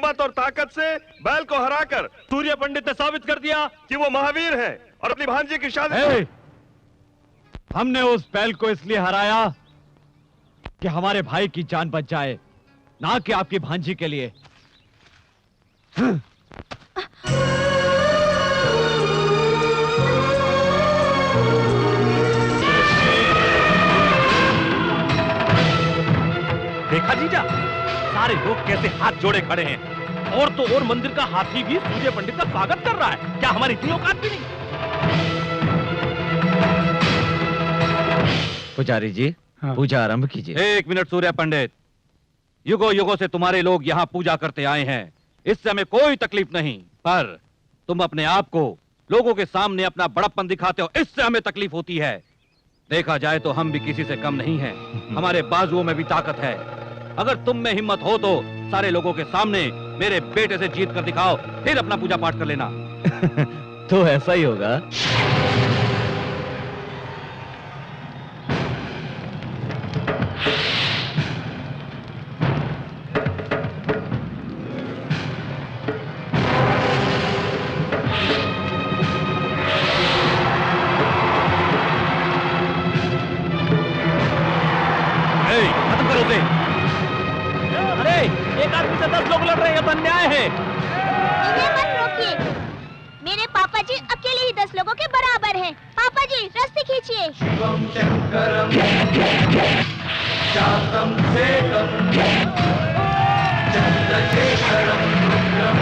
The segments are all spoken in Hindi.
हिम्मत और ताकत से बैल को हराकर सूर्य पंडित ने साबित कर दिया कि वो महावीर है और अपनी भांजी की शादी। हमने उस बैल को इसलिए हराया कि हमारे भाई की जान बच जाए, ना कि आपकी भांजी के लिए। देखा जीजा, सारे लोग कैसे हाथ जोड़े खड़े हैं, और तो और मंदिर का हाथी भी सूर्य पंडित का स्वागत कर रहा है। क्या हमारी इतनी औकात भी नहीं? पुजारी जी, हाँ। पूजा आरंभ कीजिए। एक मिनट सूर्य पंडित, युगों युगों से तुम्हारे लोग यहाँ पूजा करते आए हैं, इससे हमें कोई तकलीफ नहीं, पर तुम अपने आप को लोगों के सामने अपना बड़प्पन दिखाते हो, इससे हमें तकलीफ होती है। देखा जाए तो हम भी किसी से कम नहीं हैं, हमारे बाजुओं में भी ताकत है। अगर तुम में हिम्मत हो तो सारे लोगों के सामने मेरे बेटे से जीत कर दिखाओ, फिर अपना पूजा पाठ कर लेना। तो ऐसा ही होगा। एक आदमी से 10 लोग लड़ रहे हैं, तो अन्याय है। इन्हें मत रोकिए, मेरे पापा जी अकेले ही 10 लोगों के बराबर हैं। पापा जी रस्सी खींचिए। शिवम शंकरम शांतम सेकम चंद्रशेखरम रुद्रम।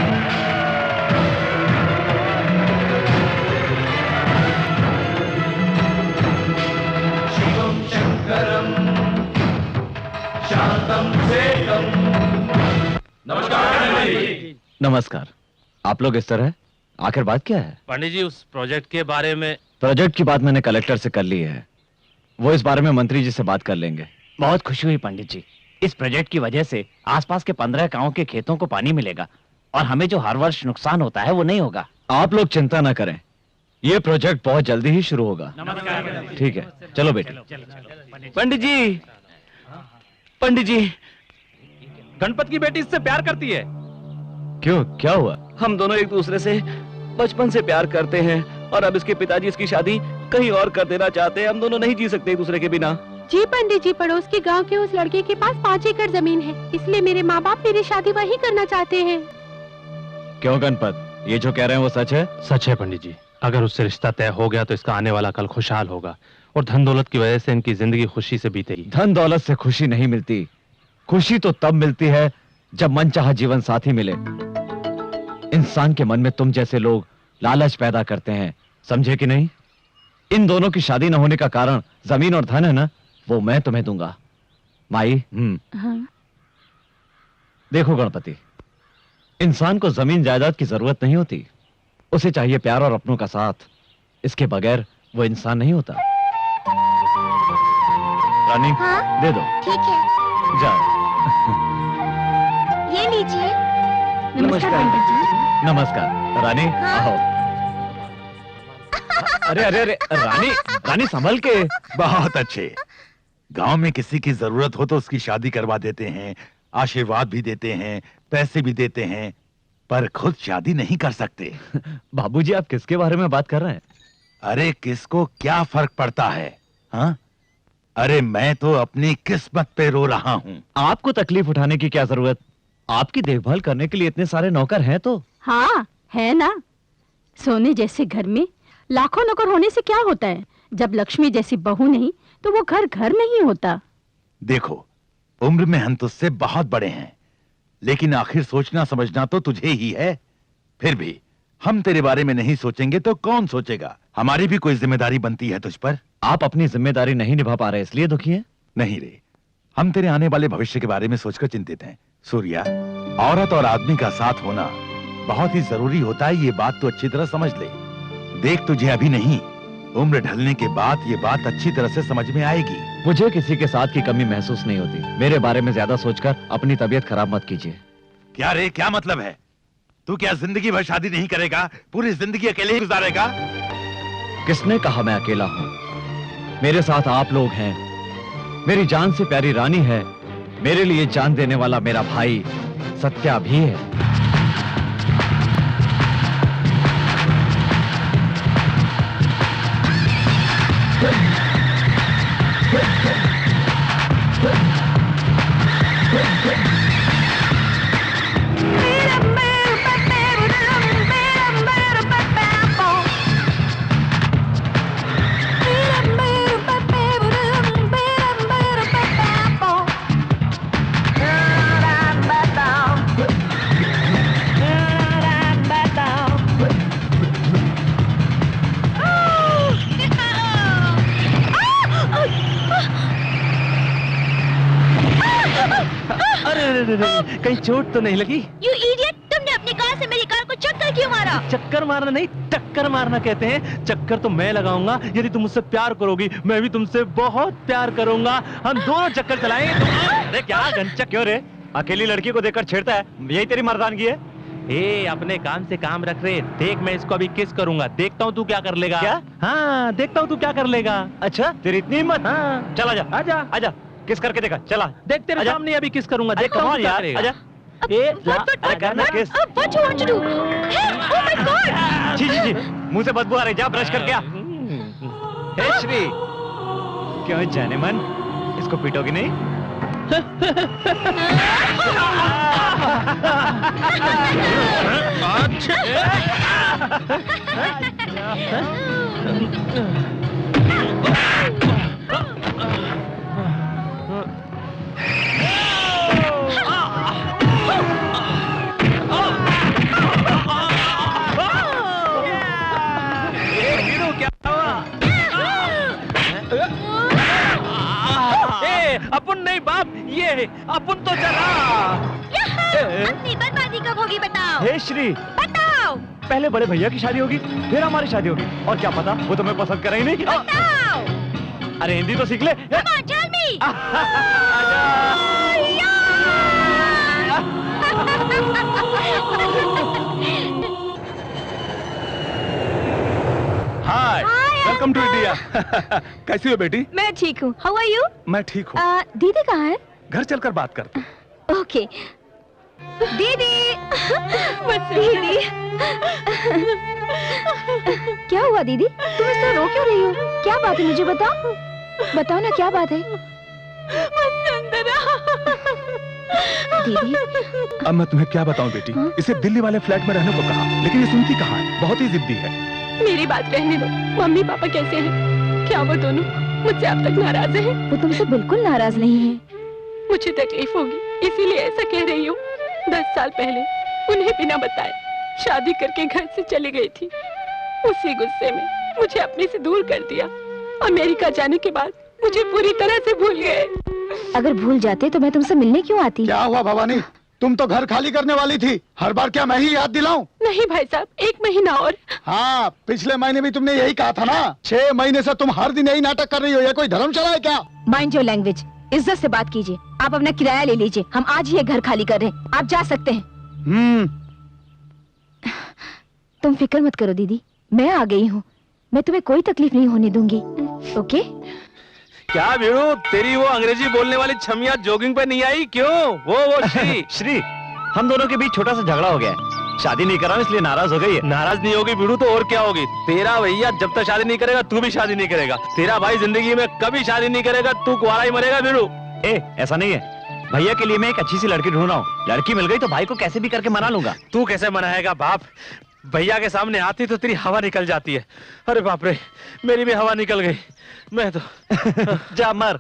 शिवम शंकरम शांतम सेकम। नमस्कार। नमस्कार। आप लोग इस तरह, आखिर बात क्या है? पंडित जी, उस प्रोजेक्ट के बारे में। प्रोजेक्ट की बात मैंने कलेक्टर से कर ली है, वो इस बारे में मंत्री जी से बात कर लेंगे। बहुत खुशी हुई पंडित जी, इस प्रोजेक्ट की वजह से आसपास के 15 गांवों के खेतों को पानी मिलेगा और हमें जो हर वर्ष नुकसान होता है वो नहीं होगा। आप लोग चिंता ना करें, ये प्रोजेक्ट बहुत जल्दी ही शुरू होगा। ठीक है, चलो बेटे। पंडित जी, पंडित जी, गणपत की बेटी इससे प्यार करती है। क्यों, क्या हुआ? हम दोनों एक दूसरे से बचपन से प्यार करते हैं और अब इसके पिताजी इसकी शादी कहीं और कर देना चाहते हैं। हम दोनों नहीं जी सकते एक दूसरे के बिना। जी पंडित जी, पड़ोस के गांव के उस लड़के के पास 5 एकड़ जमीन है, इसलिए मेरे माँ बाप मेरी शादी वहीं करना चाहते हैं। क्यों गणपत, ये जो कह रहे हैं वो सच है? सच है पंडित जी, अगर उससे रिश्ता तय हो गया तो इसका आने वाला कल खुशहाल होगा और धन दौलत की वजह से इनकी जिंदगी खुशी से बीतेगी। धन दौलत से खुशी नहीं मिलती, खुशी तो तब मिलती है जब मनचाहा जीवन साथी मिले। इंसान के मन में तुम जैसे लोग लालच पैदा करते हैं, समझे कि नहीं? इन दोनों की शादी न होने का कारण जमीन और धन है ना, वो मैं तुम्हें दूंगा। माई। हाँ। देखो गणपति, इंसान को जमीन जायदाद की जरूरत नहीं होती, उसे चाहिए प्यार और अपनों का साथ। इसके बगैर वो इंसान नहीं होता। रानी, हाँ? दे दो। ठीक है, जाओ। ये लीजिए। नमस्कार पंडित जी। नमस्कार। रानी, हाँ? आओ। अरे अरे अरे, रानी, रानी संभल के। बहुत अच्छे। गांव में किसी की जरूरत हो तो उसकी शादी करवा देते हैं, आशीर्वाद भी देते हैं, पैसे भी देते हैं, पर खुद शादी नहीं कर सकते। बाबूजी, आप किसके बारे में बात कर रहे हैं? अरे किसको क्या फर्क पड़ता है, हाँ? अरे मैं तो अपनी किस्मत पे रो रहा हूँ। आपको तकलीफ उठाने की क्या जरूरत? आपकी देखभाल करने के लिए इतने सारे नौकर हैं तो। हाँ है ना, सोने जैसे घर में लाखों नौकर होने से क्या होता है? जब लक्ष्मी जैसी बहू नहीं तो वो घर घर नहीं होता। देखो, उम्र में हम तुझसे बहुत बड़े हैं, लेकिन आखिर सोचना समझना तो तुझे ही है। फिर भी हम तेरे बारे में नहीं सोचेंगे तो कौन सोचेगा? हमारी भी कोई जिम्मेदारी बनती है तुझ पर। आप अपनी जिम्मेदारी नहीं निभा पा रहे इसलिए दुखी हैं? नहीं रे, हम तेरे आने वाले भविष्य के बारे में सोचकर चिंतित हैं। सूर्या, औरत और आदमी का साथ होना बहुत ही जरूरी होता है, ये बात तो अच्छी तरह समझ ले। देख, तुझे अभी नहीं, उम्र ढलने के बाद ये बात अच्छी तरह से समझ में आएगी। मुझे किसी के साथ की कमी महसूस नहीं होती। मेरे बारे में ज्यादा सोचकर अपनी तबीयत खराब मत कीजिए। क्या रे, क्या मतलब है? तू क्या जिंदगी भर शादी नहीं करेगा? पूरी जिंदगी अकेले ही गुजारेगा? किसने कहा मैं अकेला हूं? मेरे साथ आप लोग हैं, मेरी जान से प्यारी रानी है, मेरे लिए जान देने वाला मेरा भाई सत्या भी है। कहीं चोट तो नहीं लगी? You idiot! तुमने अपनी कार से मेरी कार को चक्कर क्यों मारा? चक्कर मारना नहीं, टक्कर मारना कहते हैं। चक्कर तो मैं लगाऊंगा यदि तुम मुझसे प्यार करोगी। मैं भी तुमसे बहुत प्यार करूंगा। हम दोनों चक्कर चलाएंगे। अरे क्या गंचक क्यों रे? अकेली लड़की को देखकर छेड़ता है, यही तेरी मर्दानगी है? ए, अपने काम से काम रख रहे। देख, मैं इसको अभी किस करूंगा, देखता हूँ तू क्या कर लेगा। क्या? हाँ, देखता हूँ तू क्या कर लेगा। अच्छा, तेरी इतनी हिम्मत? हाँ, चल आजा, आजा आजा, किस करके देखा, चला। देख, तेरे आजा। सामने अभी किस करूंगा, अरे देखता हूँ कमाल तू क्या यार, करेगा। आजा। अरे करना किस? What you want to do? Hey, oh my God! जी जी जी, मुंह से बदबू आ रही, जा ब्रश करके आ। हे श्री, क्यों जाने मन, इसको पीटोगी नहीं? अपन नहीं बाप, ये अपन तो चला। अपनी बर्बादी कब होगी बताओ? हे श्री, बताओ। पहले बड़े भैया की शादी होगी, फिर हमारी शादी होगी, और क्या पता वो तुम्हें पसंद करे ही नहीं। बताओ। अरे हिंदी तो सीख ले। Come on, tell me. Hi, welcome to India. कैसी हो बेटी? मैं ठीक हूँ। How are you? मैं ठीक हूँ। दीदी कहाँ है? घर चलकर बात करते हैं। ओके। दीदी, दीदी, क्या हुआ दीदी? तुम इस तरह रो क्यों रही हो? क्या बात है, मुझे बताओ। बताओ ना, क्या बात है? दीदी, अब मैं तुम्हें क्या बताऊं बेटी? इसे दिल्ली वाले फ्लैट में रहने को कहा, लेकिन ये सुनती कहाँ है? बहुत ही जिद्दी है। मेरी बात रहने दो। मम्मी पापा कैसे हैं? क्या वो दोनों मुझसे अब तक नाराज हैं? वो तुमसे बिल्कुल नाराज नहीं है। मुझे तकलीफ होगी, इसीलिए ऐसा कह रही हूँ। 10 साल पहले उन्हें बिना बताए शादी करके घर से चली गई थी। उसी गुस्से में मुझे अपने से दूर कर दिया। अमेरिका जाने के बाद मुझे पूरी तरह से भूल गए। अगर भूल जाते तो मैं तुमसे मिलने क्यों आती? क्या हुआ भवानी? तुम तो घर खाली करने वाली थी। हर बार क्या मैं ही याद दिलाऊं? नहीं भाई साहब, 1 महीना और। हाँ, पिछले महीने भी तुमने यही कहा था ना। 6 महीने से तुम हर दिन यही नाटक कर रही हो। ये कोई धर्मशाला है क्या? माइंड योर लैंग्वेज, इज्जत से बात कीजिए। आप अपना किराया ले लीजिए, हम आज ही ये घर खाली कर रहे हैं। आप जा सकते हैं। तुम फिक्र मत करो दीदी, मैं आ गई हूँ। मैं तुम्हें कोई तकलीफ नहीं होने दूंगी। ओके? क्या वीरू, तेरी वो अंग्रेजी बोलने वाली छमिया जॉगिंग पे नहीं आई क्यों? वो श्री। श्री, हम दोनों के बीच छोटा सा झगड़ा हो गया है। शादी नहीं कर रहा हूं इसलिए नाराज हो गई है। नाराज नहीं होगी वीरू तो और क्या होगी? तेरा भैया जब तक शादी नहीं करेगा तू भी शादी नहीं करेगा। तेरा भाई जिंदगी में कभी शादी नहीं करेगा, तू कुंवारा ही मरेगा वीरू। ए, ऐसा नहीं है। भैया के लिए मैं एक अच्छी सी लड़की ढूंढ रहा हूँ। लड़की मिल गई तो भाई को कैसे भी करके मना लूंगा। तू कैसे मनाएगा बाप? भैया के सामने आती तो तेरी हवा निकल जाती है। अरे बाप रे, मेरी भी हवा निकल गई। मैं तो जा मर।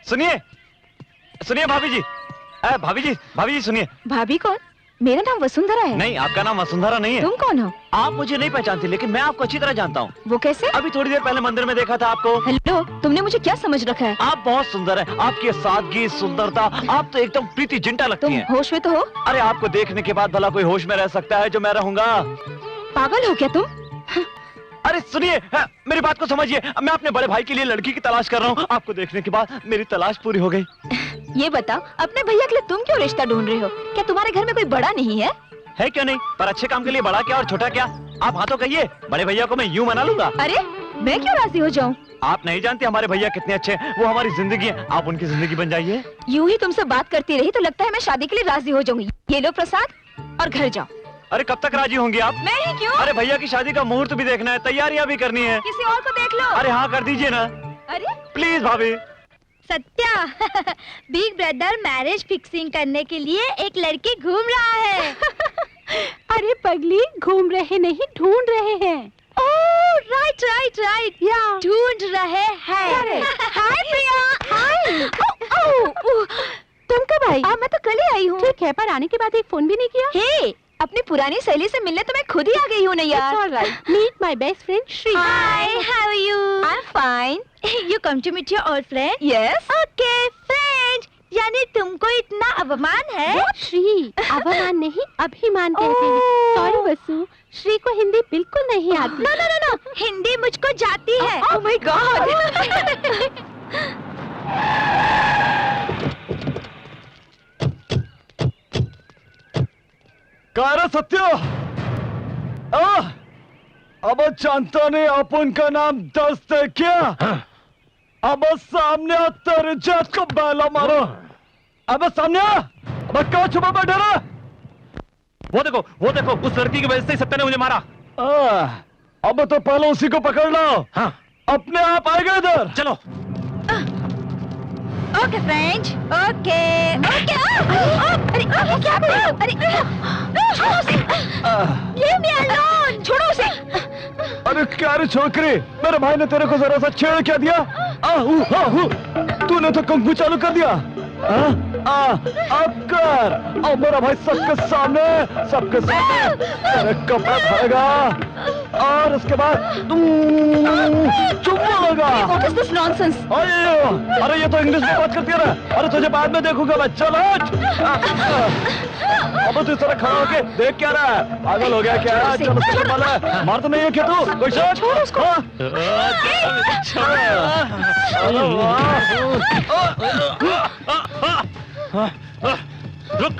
सुनिए सुनिए भाभी जी, भाभी जी सुनिए। भाभी कौन? मेरा नाम वसुंधरा है। नहीं, आपका नाम वसुंधरा नहीं है। तुम कौन हो? आप मुझे नहीं पहचानती, लेकिन मैं आपको अच्छी तरह जानता हूँ। वो कैसे? अभी थोड़ी देर पहले मंदिर में देखा था आपको। हेलो, तुमने मुझे क्या समझ रखा है? आप बहुत सुंदर है। आपकी सादगी, सुंदरता, आप तो एकदम प्रीति जिंटा लगती तुम हैं। होश में तो हो? अरे आपको देखने के बाद भला कोई होश में रह सकता है जो मैं रहूंगा? पागल हो क्या तुम? अरे सुनिए, मेरी बात को समझिए। मैं अपने बड़े भाई के लिए लड़की की तलाश कर रहा हूँ। आपको देखने के बाद मेरी तलाश पूरी हो गई। ये बताओ, अपने भैया के लिए तुम क्यों रिश्ता ढूंढ रहे हो? क्या तुम्हारे घर में कोई बड़ा नहीं है? है क्यों नहीं, पर अच्छे काम के लिए बड़ा क्या और छोटा क्या। आप हाँ तो कहिए, बड़े भैया को मैं यूं मना लूंगा। अरे मैं क्यों राजी हो जाऊं? आप नहीं जानते हमारे भैया कितने अच्छे हैं। वो हमारी जिंदगी है, आप उनकी जिंदगी बन जाइए। यूं ही तुमसे बात करती रही तो लगता है मैं शादी के लिए राजी हो जाऊंगी। ये लो प्रसाद और घर जाओ। अरे कब तक राजी होंगी आप? मैं ही क्यों? अरे भैया की शादी का मुहूर्त भी देखना है, तैयारियां भी करनी है। किसी और को देख लो। अरे हाँ कर दीजिए ना। अरे प्लीज भाभी। Satya, big brother marriage fixing करने के लिए एक लड़की घूम रहा है। अरे पगली, घूम रहे नहीं, ढूंढ रहे हैं। ओह राइट राइट राइट, ढूंढ रहे हैं। हाय प्रिया। हाय। तुम कब आई? मैं तो कल ही आई हूँ। ठीक है, पर आने के बाद एक फोन भी नहीं किया। हे, अपनी पुरानी सहेली से मिलने तो मैं खुद ही आ गई हूँ ना यार। It's all right. Meet my best friend Shri. Hi, how are you? I'm fine. You come to meet your old friend? Yes. Okay, friend. यानी तुमको इतना अवमान है? श्री, अवमान नहीं, अभिमान कहते हैं। सॉरी वसु, श्री को हिंदी बिल्कुल नहीं आती। No no no no, Hindi मुझको जाती है। Oh my God. कार सत्य, अब जानता नहीं अपन का नाम दस्त है क्या? अब सामने तेरे जात को बैला मारो। अब सामने, अब क्या छुपा बैठा रहा? वो देखो, उस लड़की की वजह से ही सत्या ने मुझे मारा। अब तो पहले उसी को पकड़ लो। हाँ। अपने आप आएगा इधर। चलो। Okay friend, okay okay. अरे क्या बोल रहे हो? अरे छोड़ो उसे। Leave me alone. छोड़ो उसे। अरे क्या रे छोकरी, मेरे भाई ने तेरे को जरा सा छेड़ क्या दिया? तूने तो कुंग चालू कर दिया। अब कर। अब मेरा भाई सबके सामने तेरे कपड़ा खाएगा और उसके बाद चुम्मा लगा। What is this nonsense? अरे ये तो इंग्लिश में बात करती है। अरे तुझे बाद में देखूंगा मैं। चल अब तू इस तरह खड़ा होके देख क्या रहा है? पागल हो गया क्या? चल उसको मार। मार तो नहीं है क्या तू? कोई शक? छोड़ उसको। रुक।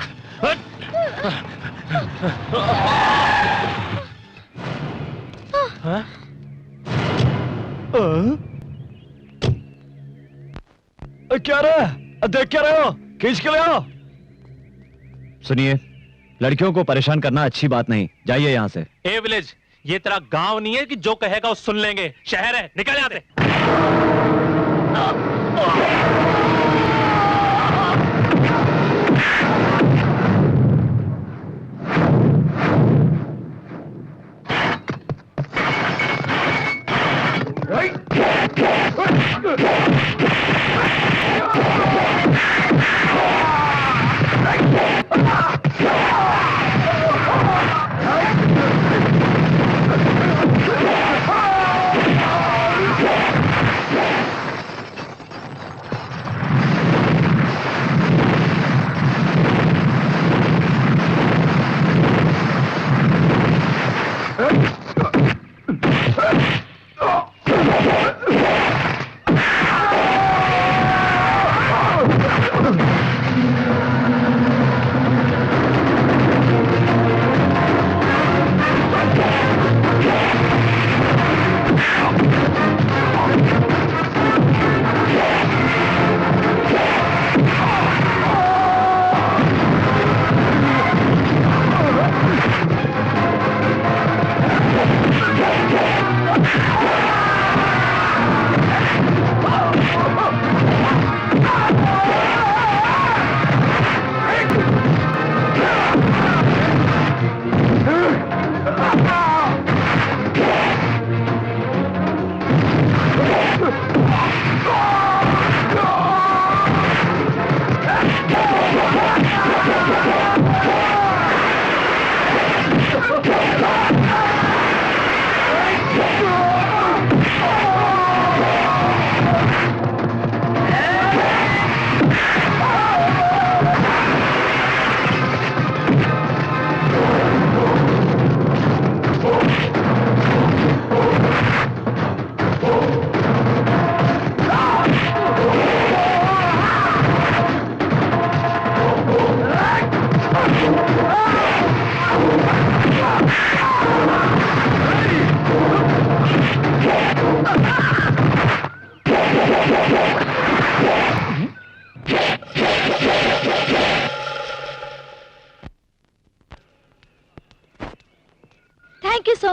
क्या रहा है? देख क्या रहे हो? खींच के ले आओ। सुनिए, लड़कियों को परेशान करना अच्छी बात नहीं। जाइए यहाँ से। ए विलेज, ये तेरा गांव नहीं है कि जो कहेगा वो सुन लेंगे। शहर है, निकल यहाँ से।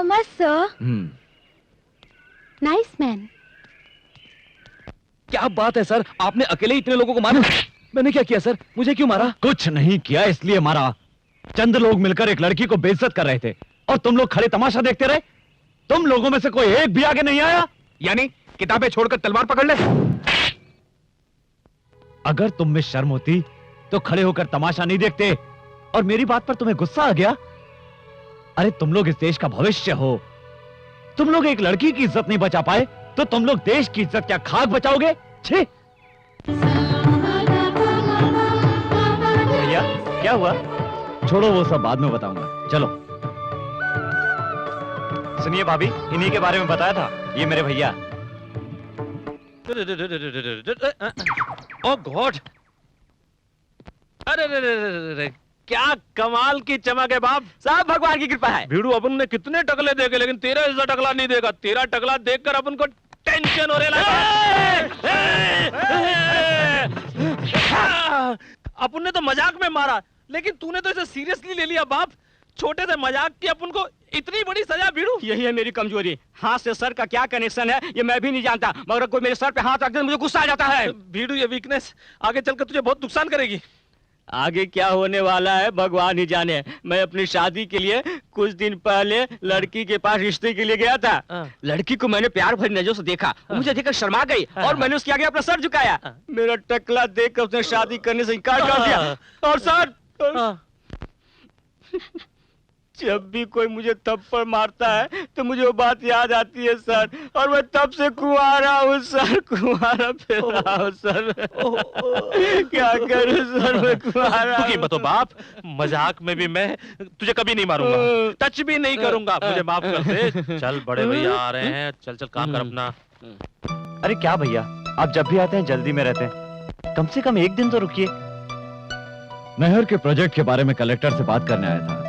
Much sir. Nice man. क्या बात है सर, आपने अकेले इतने लोगों को मारा? मैंने क्या किया सर, मुझे क्यों मारा? कुछ नहीं किया इसलिए मारा। चंद लोग मिलकर एक लड़की को बेइज्जत कर रहे थे और तुम लोग खड़े तमाशा देखते रहे। तुम लोगों में से कोई एक भी आगे नहीं आया। यानी किताबें छोड़कर तलवार पकड़ ले। अगर तुम में शर्म होती तो खड़े होकर तमाशा नहीं देखते। और मेरी बात पर तुम्हें गुस्सा आ गया? अरे तुम लोग इस देश का भविष्य हो। तुम लोग एक लड़की की इज्जत नहीं बचा पाए तो तुम लोग देश की इज्जत क्या खाक बचाओगे? छी! भैया क्या हुआ? छोड़ो वो सब बाद में बताऊंगा। चलो। सुनिए भाभी, इन्हीं के बारे में बताया था, ये मेरे भैया। ओह गॉड! अरे क्या कमाल की चमक है बाप। सब भगवान की कृपा है। भीड़ू अपन ने कितने टकले देखे लेकिन तेरा ऐसा टकला नहीं देगा। तेरा टकला देखकर अपन को टेंशन हो रहा है। अपन ने तो मजाक में मारा लेकिन तूने तो इसे सीरियसली ले लिया बाप। छोटे से मजाक की अपन को इतनी बड़ी सजा भीड़ू। यही है मेरी कमजोरी। हाथ से सर का क्या कनेक्शन है ये मैं भी नहीं जानता, मगर कोई मेरे सर पे हाथ रख दे मुझे गुस्सा आ जाता है। भीड़ू ये वीकनेस आगे चलकर तुझे बहुत नुकसान करेगी। आगे क्या होने वाला है भगवान ही जाने। मैं अपनी शादी के लिए कुछ दिन पहले लड़की के पास रिश्ते के लिए गया था। लड़की को मैंने प्यार भरी नजरों से देखा, मुझे देखकर शर्मा गई और मैंने उसके आगे अपना सर झुकाया। मेरा टकला देखकर उसने शादी करने से इनकार कर दिया। और सर जब भी कोई मुझे थप्पड़ मारता है तो मुझे वो बात याद आती है सर, और मैं तब से कुंवारा हूँ सर, कुंवारा फिर रहा हूँ सर। क्या करूँ सर, मैं कुंवारा। तू मत हो बाप, मजाक में भी मैं तुझे कभी नहीं मारूंगा, टच भी नहीं करूंगा, मुझे माफ कर दे। चल बड़े भैया आ रहे हैं, चल चल काम कर अपना। अरे क्या भैया, आप जब भी आते हैं जल्दी में रहते हैं, कम से कम एक दिन तो रुकिए। नहर के प्रोजेक्ट के बारे में कलेक्टर से बात करने आया था।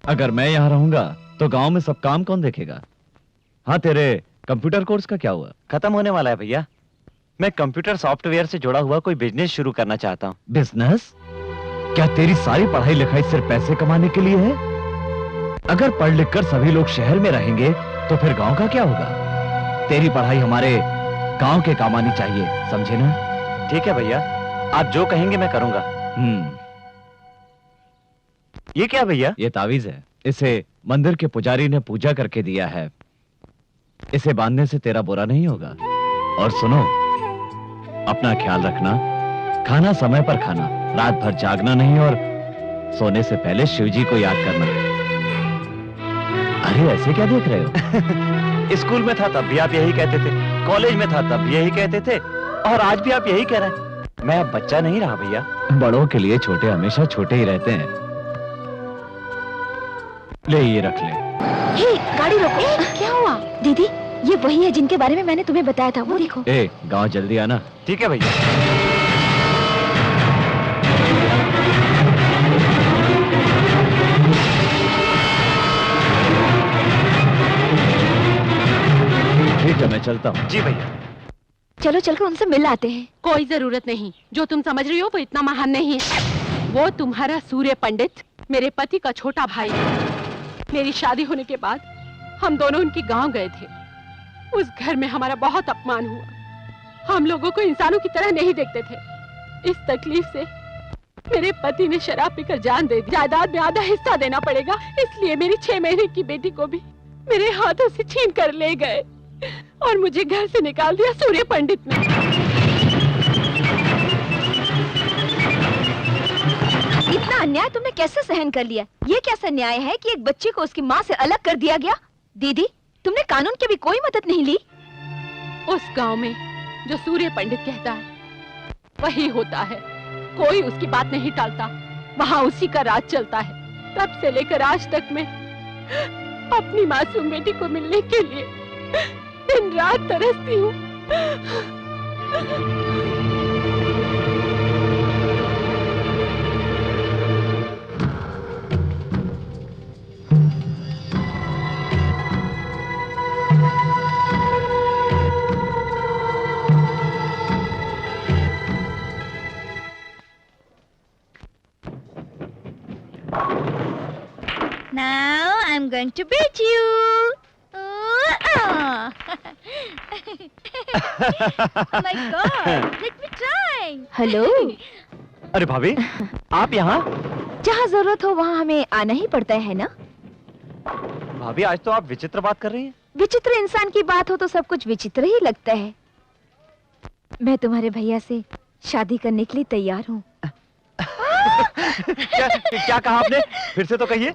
अगर मैं यहाँ रहूंगा तो गांव में सब काम कौन देखेगा? हाँ, तेरे कंप्यूटर कोर्स का क्या हुआ? खत्म होने वाला है भैया। मैं कंप्यूटर सॉफ्टवेयर से जुड़ा हुआ कोई बिजनेस शुरू करना चाहता हूँ। बिजनेस? क्या तेरी सारी पढ़ाई लिखाई सिर्फ पैसे कमाने के लिए है? अगर पढ़ लिख कर सभी लोग शहर में रहेंगे तो फिर गांव का क्या होगा? तेरी पढ़ाई हमारे गांव के काम आनी चाहिए, समझे ना? ठीक है भैया, आप जो कहेंगे मैं करूंगा। ये क्या भैया? ये तावीज है, इसे मंदिर के पुजारी ने पूजा करके दिया है। इसे बांधने से तेरा बुरा नहीं होगा। और सुनो, अपना ख्याल रखना, खाना समय पर खाना, रात भर जागना नहीं और सोने से पहले शिव जी को याद करना। अरे ऐसे क्या देख रहे हो? स्कूल में था तब भी आप यही कहते थे, कॉलेज में था तब भी यही कहते थे, और आज भी आप यही कह रहे हैं। मैं अब बच्चा नहीं रहा भैया। बड़ों के लिए छोटे हमेशा छोटे ही रहते हैं। ले ये रख ले। हे, गाड़ी रोको। क्या हुआ? दीदी, ये वही है जिनके बारे में मैंने तुम्हें बताया था, वो देखो। ए, गांव जल्दी आना। ठीक है भैया। ठीक है, मैं चलता हूँ। जी भैया। चलो चलकर उनसे मिल आते हैं। कोई जरूरत नहीं, जो तुम समझ रही हो वो इतना महान नहीं है। वो तुम्हारा सूर्य पंडित मेरे पति का छोटा भाई है। मेरी शादी होने के बाद हम दोनों उनके गांव गए थे। उस घर में हमारा बहुत अपमान हुआ। हम लोगों को इंसानों की तरह नहीं देखते थे। इस तकलीफ से मेरे पति ने शराब पीकर जान दे दी। जायदाद में आधा हिस्सा देना पड़ेगा, इसलिए मेरी 6 महीने की बेटी को भी मेरे हाथों से छीन कर ले गए और मुझे घर से निकाल दिया सूर्य पंडित ने। इतना अन्याय तुमने कैसे सहन कर लिया? ये कैसा न्याय है कि एक बच्चे को उसकी माँ से अलग कर दिया गया? दीदी, तुमने कानून की भी कोई मदद नहीं ली? उस गांव में जो सूर्य पंडित कहता है वही होता है। कोई उसकी बात नहीं टालता, वहाँ उसी का राज चलता है। तब से लेकर आज तक मैं अपनी मासूम बेटी को मिलने के लिए दिन रात तरसती हूँ। Now I'm going going to beat you. Oh my God! Let me try. Hello. अरे भाभी, आप यहाँ? जहाँ जरूरत हो वहाँ हमें आना ही पड़ता है ना? भाभी, आज तो आप विचित्र बात कर रही हैं। विचित्र इंसान की बात हो तो सब कुछ विचित्र ही लगता है। मैं तुम्हारे भैया से शादी करने के लिए तैयार हूँ। क्या कहा आपने? फिर से तो कहिए।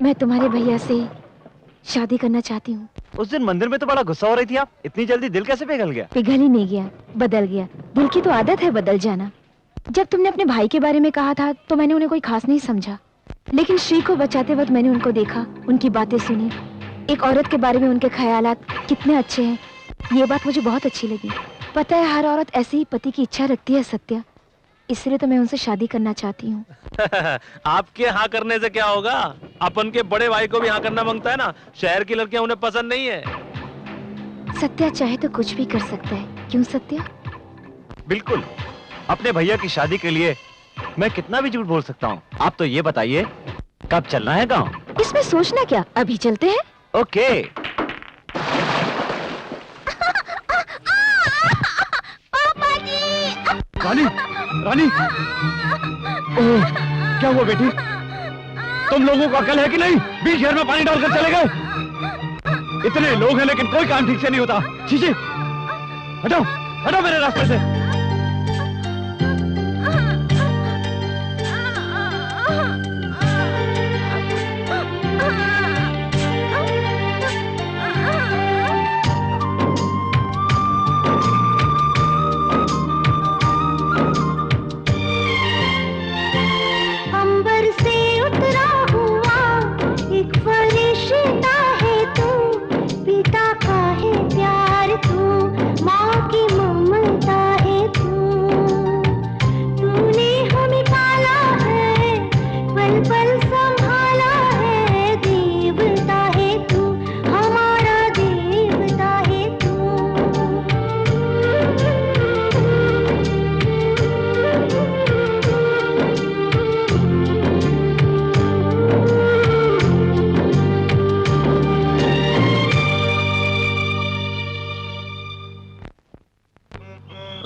मैं तुम्हारे भैया से शादी करना चाहती हूँ। उस दिन मंदिर में तो बड़ा गुस्सा हो रही थी आप। इतनी जल्दी दिल कैसे पिघल गया? पिघल ही नहीं गया, बदल गया। दिल की तो आदत है बदल जाना। जब तुमने अपने भाई के बारे में कहा था तो मैंने उन्हें कोई खास नहीं समझा, लेकिन श्री को बचाते वक्त मैंने उनको देखा, उनकी बातें सुनी। एक औरत के बारे में उनके ख्यालात कितने अच्छे हैं, ये बात मुझे बहुत अच्छी लगी। पता है, हर औरत ऐसे ही पति की इच्छा रखती है सत्या, इसलिए तो मैं उनसे शादी करना चाहती हूँ। आपके हाँ करने से क्या होगा? अपन के बड़े भाई को भी हाँ करना मांगता है ना। शहर की लड़कियां उन्हें पसंद नहीं है। सत्या चाहे तो कुछ भी कर सकता है, क्यों सत्या? बिल्कुल। अपने भैया की शादी के लिए मैं कितना भी झूठ बोल सकता हूँ। आप तो ये बताइए, कब चलना है गाँव? इसमें सोचना क्या, अभी चलते हैं। ओके। पापा जी! रानी, रानी, ओह, क्या हुआ बेटी? तुम लोगों को अकल है कि नहीं? बीच शहर में पानी डालकर चले गए। इतने लोग हैं लेकिन कोई काम ठीक से नहीं होता। चीची, हटो, हटो मेरे रास्ते से।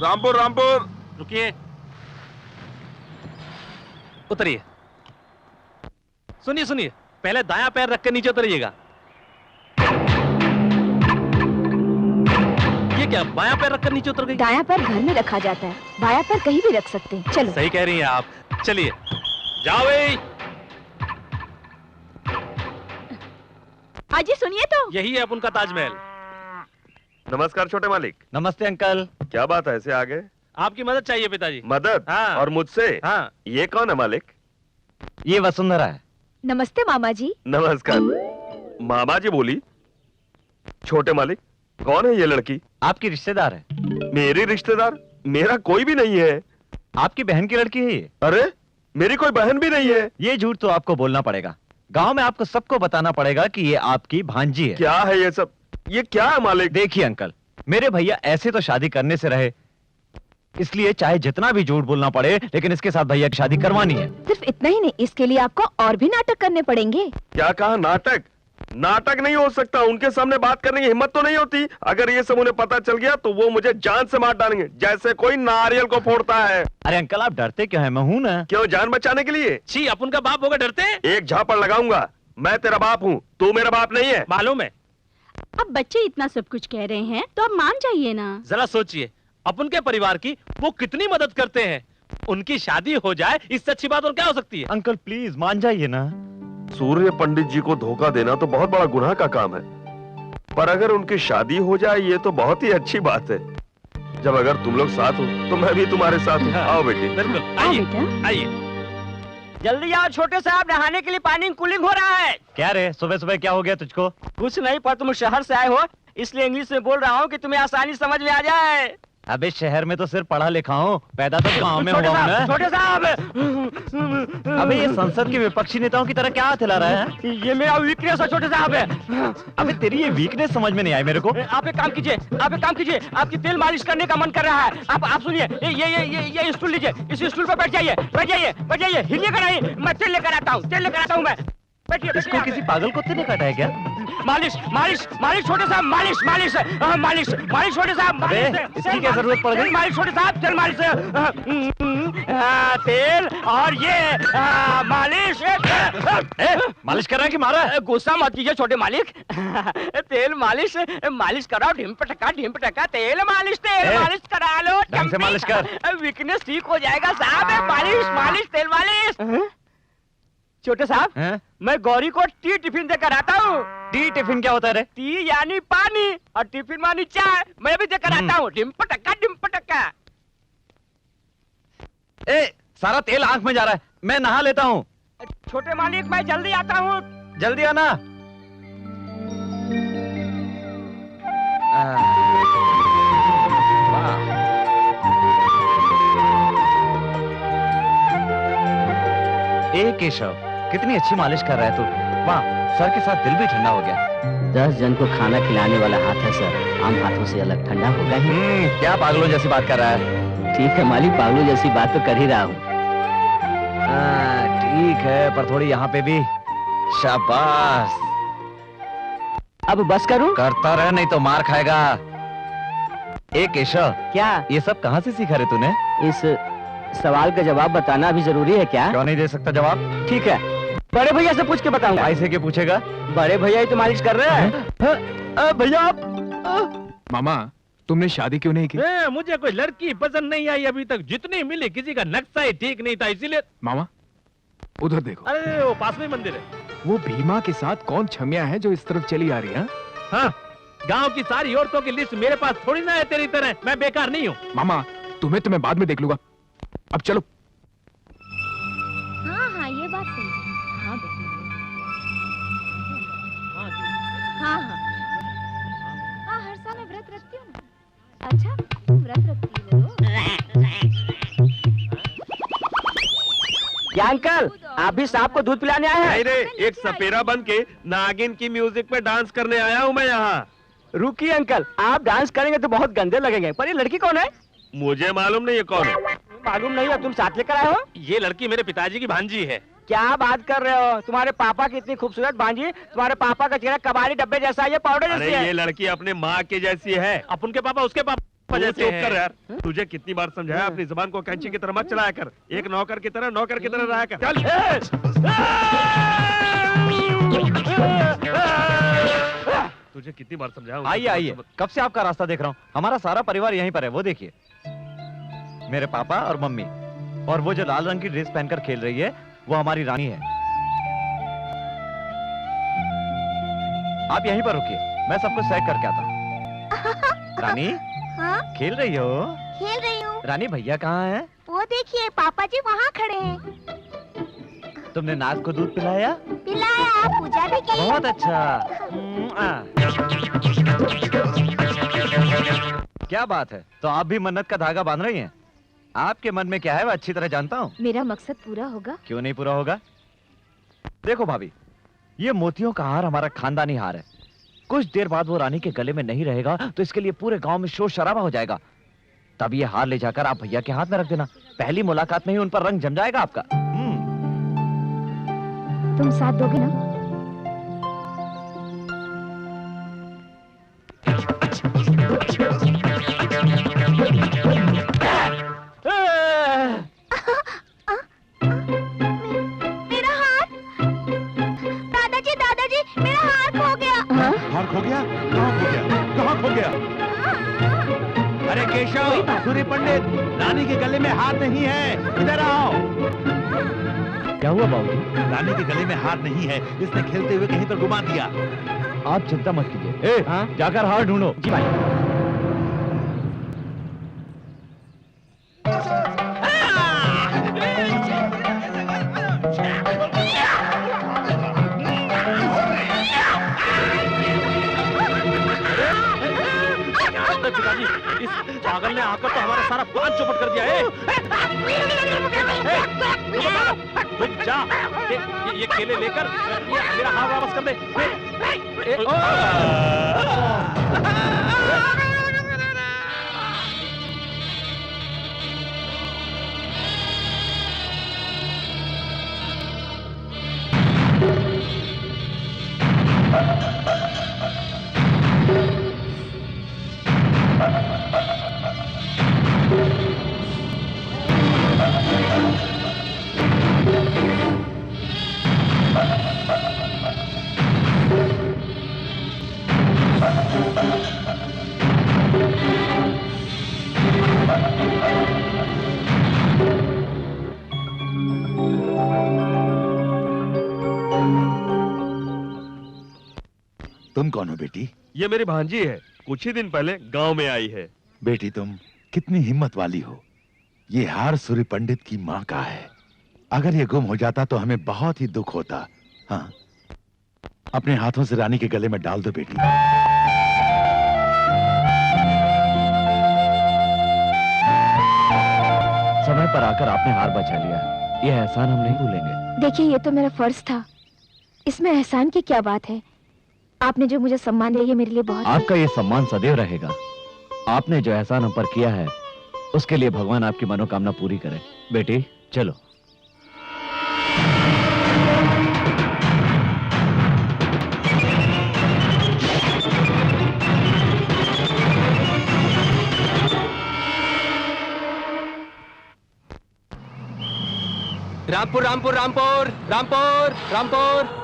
रामपुर, रामपुर। रुकिए, उतरिए। सुनिए सुनिए, पहले दायां पैर रख के नीचे उतरिएगा। ये क्या, बायां पैर रखकर नीचे उतर गई? दायां पैर घर में रखा जाता है, बायां पैर कहीं भी रख सकते हैं। चलो। सही कह रही हैं आप। चलिए, जाओ भाई। आजी सुनिए तो। यही है अपन का ताजमहल। नमस्कार छोटे मालिक। नमस्ते अंकल। क्या बात है, ऐसे आ गए? आपकी मदद चाहिए पिताजी। मदद? हाँ। और मुझसे? हाँ। ये कौन है मालिक? ये वसुंधरा है। नमस्ते मामा जी। नमस्कार। मामा जी बोली? छोटे मालिक, कौन है ये लड़की? आपकी रिश्तेदार है। मेरी रिश्तेदार? मेरा कोई भी नहीं है। आपकी बहन की लड़की है ये। अरे, मेरी कोई बहन भी नहीं है। ये झूठ तो आपको बोलना पड़ेगा। गांव में आपको सबको बताना पड़ेगा कि ये आपकी भांजी है। क्या है ये सब? ये क्या है मालिक? देखिए अंकल, मेरे भैया ऐसे तो शादी करने से रहे, इसलिए चाहे जितना भी झूठ बोलना पड़े, लेकिन इसके साथ भैया की शादी करवानी है। सिर्फ इतना ही नहीं, इसके लिए आपको और भी नाटक करने पड़ेंगे। क्या कहा? नाटक? नाटक नहीं हो सकता। उनके सामने बात करने की हिम्मत तो नहीं होती। अगर ये सब उन्हें पता चल गया तो वो मुझे जान से मार डालेंगे, जैसे कोई नारियल को फोड़ता है। अरे अंकल, आप डरते क्यों हैं? मैं हूं ना। क्यों, जान बचाने के लिए? छी, अपन का बाप होगा डरते? एक झापड़ लगाऊंगा। मैं तेरा बाप हूँ, तू मेरा बाप नहीं है। मालूम है। अब बच्चे इतना सब कुछ कह रहे हैं तो अब मान जाइए ना। जरा सोचिए, अपन के परिवार की वो कितनी मदद करते हैं। उनकी शादी हो जाए, इससे अच्छी बात और क्या हो सकती है? अंकल प्लीज मान जाइए ना। सूर्य पंडित जी को धोखा देना तो बहुत बड़ा गुनाह का काम है, पर अगर उनकी शादी हो जाए ये तो बहुत ही अच्छी बात है। जब अगर तुम लोग साथ हो तो मैं भी तुम्हारे साथ हूँ। आओ बेटी। बिल्कुल, आइए आइए। जल्दी आओ छोटे साहब, नहाने के लिए पानी कूलिंग हो रहा है। क्या रे, सुबह सुबह क्या हो गया तुझको? कुछ नहीं, पर तुम शहर से आए हो इसलिए इंग्लिश में बोल रहा हूँ कि तुम्हें आसानी समझ में आ जाए। अबे शहर में तो सिर्फ पढ़ा लिखा हूँ, पैदा तो गाँव में हुआ हूँ ना। छोटे साहब। अबे ये संसद के विपक्षी नेताओं की तरह क्या हाथ हिला रहा है? ये मेरा वीकनेस है छोटे साहब। अबे तेरी ये वीकनेस समझ में नहीं आई मेरे को। आप एक काम कीजिए, आप एक काम कीजिए, आपकी तेल मालिश करने का मन कर रहा है। आप सुनिए, ये स्टूल लीजिए, इस स्टूल पर बैठ जाइए, बैठ जाइए, बैठ जाइए, हिलिएगा नहीं। मैं तेल लेकर आता हूँ, तेल लेकर आता हूँ मैं। बैठिए इसको किसी पागल कुत्ते ने काटा है क्या? मालिश मालिश मालिश छोटे साहब, मालिश मालिश मालिश मालिश छोटे साहब, अबे, मालिश इसकी क्या जरूरत पड़ गई? मालिश छोटे साहब, तेल मालिश तेल और ये मालिश। मालिश कर रहा है कि मारा है? गुस्सा मत कीजिए छोटे मालिक। तेल मालिश मालिश कराओ, ढिम पटका तेल मालिश करा लो। ढंग से मालिश कर। वीकनेस ठीक हो जाएगा साहब। मालिश मालिश तेल मालिश। छोटे साहब, मैं गौरी को टी टिफिन देकर आता हूँ। टी टिफिन क्या होता है रे? टी यानी पानी और टिफिन मानी चाय। मैं भी देकर आता हूँ। डिम पटका। ए, सारा तेल आंख में जा रहा है, मैं नहा लेता हूँ। छोटे मालिक, मैं जल्दी आता हूँ। जल्दी आना। वाह। ए केशव, कितनी अच्छी मालिश कर रहा है तू। वाह, सर के साथ दिल भी ठंडा हो गया। 10 जन को खाना खिलाने वाला हाथ है सर, आम हाथों से अलग ठंडा होगा ही। क्या पागलों जैसी बात कर रहा है? ठीक है मालिक, पागलों जैसी बात तो कर ही रहा हूँ। ठीक है, पर थोड़ी यहाँ पे भी। शाबाश। अब बस करूँ? करता रह, नहीं तो मार खाएगा। ए केशव, क्या ये सब कहाँ से सीखा रे तूने? इस सवाल का जवाब बताना भी जरूरी है क्या? क्यों नहीं दे सकता जवाब? ठीक है, बड़े भैया से पूछ के बताऊंगा। भाई से क्या पूछेगा? बड़े भैया ही तो मालिश कर रहे हैं। भैया आप मामा, तुमने शादी क्यों नहीं की? मुझे कोई लड़की पसंद नहीं आई अभी तक। जितनी मिली किसी का नक्शा ही ठीक नहीं था, इसीलिए। मामा, उधर देखो। अरे वो पास में मंदिर है। वो भीमा के साथ कौन छमिया है जो इस तरफ चली आ रही है? हाँ, गांव की सारी औरतों की लिस्ट मेरे पास थोड़ी ना है तेरी तरह। मैं बेकार नहीं हूँ। मामा, तुम्हें तो मैं बाद में देख लूंगा। अब चलो। हाँ, ये बात सही है। हाँ बेटी। हाँ, हर साल मैं व्रत रखती हूँ ना। अच्छा, तुम व्रत रखती हो? क्या अंकल, आप भी सांप को दूध पिलाने आए हैं? नहीं रे, एक सपेरा बन के नागिन की म्यूजिक पे डांस करने आया हूँ मैं यहाँ। रुकिए अंकल, आप डांस करेंगे तो बहुत गंदे लगेंगे। पर ये लड़की कौन है? मुझे मालूम नहीं ये कौन है। मालूम नहीं है? तुम साथ लेकर आए हो? ये लड़की मेरे पिताजी की भांजी है। क्या बात कर रहे हो? तुम्हारे पापा की इतनी खूबसूरत भांजी। तुम्हारे पापा का चेहरा कबाड़ी डब्बे जैसा है, ये पाउडर अरे जैसी है। ये लड़की अपने माँ के जैसी है। अपन के पापा उसके पापा तू जैसे चुप हैं। कर यार। तुझे कितनी बार समझाया अपनी जुबान को कैंची की तरह मत चलाया कर। एक नौकर की तरह रहा कर। चल। तुझे कितनी बार समझाया। आइए आइए, कब से आपका रास्ता देख रहा हूँ। हमारा सारा परिवार यहीं पर है, वो देखिए। मेरे पापा और मम्मी, और वो जो लाल रंग की ड्रेस पहनकर खेल रही है वो हमारी रानी है। आप यहीं पर रुकिए, मैं सबको सेट करके आता हूँ। रानी, हाँ, खेल रही हो? खेल रही हूँ। रानी, भैया कहाँ हैं? वो देखिए, पापा जी वहाँ खड़े हैं। तुमने नाग को दूध पिलाया? पिलाया, पूजा भी की। बहुत अच्छा। क्या बात है, तो आप भी मन्नत का धागा बांध रही हैं? आपके मन में क्या है मैं अच्छी तरह जानता हूँ। मेरा मकसद पूरा होगा। क्यों नहीं पूरा होगा? देखो भाभी, ये मोतियों का हार हमारा खानदानी हार है। कुछ देर बाद वो रानी के गले में नहीं रहेगा तो इसके लिए पूरे गांव में शोर शराबा हो जाएगा। तब ये हार ले जाकर आप भैया के हाथ में रख देना। पहली मुलाकात में ही उन पर रंग जम जाएगा आपका। तुम साथ दोगे ना? मेरा हार! दादाजी, दादाजी, मेरा हार खो गया। हार खो गया? कहाँ खो गया? कहाँ खो गया? अरे केशव, सूर्य पंडित, रानी के गले में हार नहीं है, इधर आओ। क्या हुआ बाबू? रानी के गले में हार नहीं है, इसने खेलते हुए कहीं पर घुमा दिया। आप चिंता मत कीजिए। जाकर हार ढूंढो। जी भाई। पिताजी, इस पागल ने आकर तो हमारा सारा प्लान चौपट कर दिया है। रुक जा, ये केले लेकर मेरा हाथ वापस कर दे। कौन हो बेटी? ये मेरी भांजी है, कुछ ही दिन पहले गांव में आई है। बेटी तुम कितनी हिम्मत वाली हो। ये हार सूर्य पंडित की माँ का है। अगर ये गुम हो जाता तो हमें बहुत ही दुख होता। हाँ, अपने हाथों से रानी के गले में डाल दो बेटी। समय पर आकर आपने हार बचा लिया, ये एहसान हम नहीं भूलेंगे। देखिए, ये तो मेरा फर्ज था, इसमें एहसान की क्या बात है। आपने जो मुझे सम्मान दिया, ये मेरे लिए बहुत। आपका ये सम्मान सदैव रहेगा। आपने जो एहसान हम पर किया है, उसके लिए भगवान आपकी मनोकामना पूरी करे। बेटी चलो। रामपुर रामपुर रामपुर रामपुर रामपुर।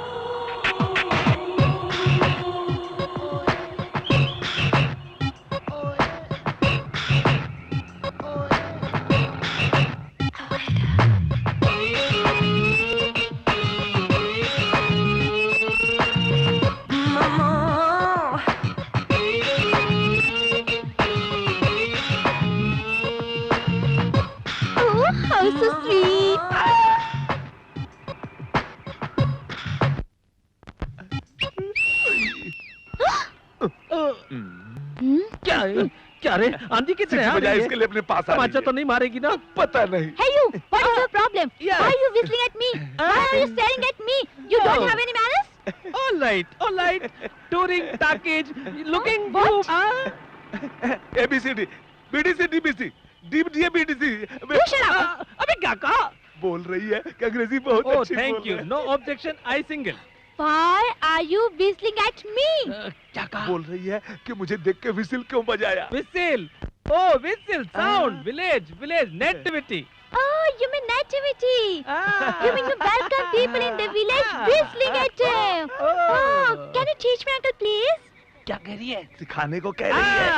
क्या रे, आंधी कितने आ रही है? इसके लिए अपने पास आ रही तमाचा तो नहीं मारेगी ना? पता नहीं। Hey you, what is your problem? Why are you whistling at me? Why are you staring at me? You don't have any manners? All right. Touring package, looking What? good. ABCD, BDC, DBC, DBD, BDC। You shut up. अबे क्या कहा? बोल रही है कि अंग्रेजी बहुत Oh, अच्छी thank बोल you. रही है। No objection. I single. Why are you whistling at me? क्या कहा? बोल रही है कि मुझे देख के विसिल क्यों बजाया। Whistle. Oh, whistle. Sound. Village. Nativity. Oh, you mean nativity. You mean you welcome people in the village whistling at them. Oh, can you teach me, uncle, please? क्या कह रही है? सिखाने को कह रही है।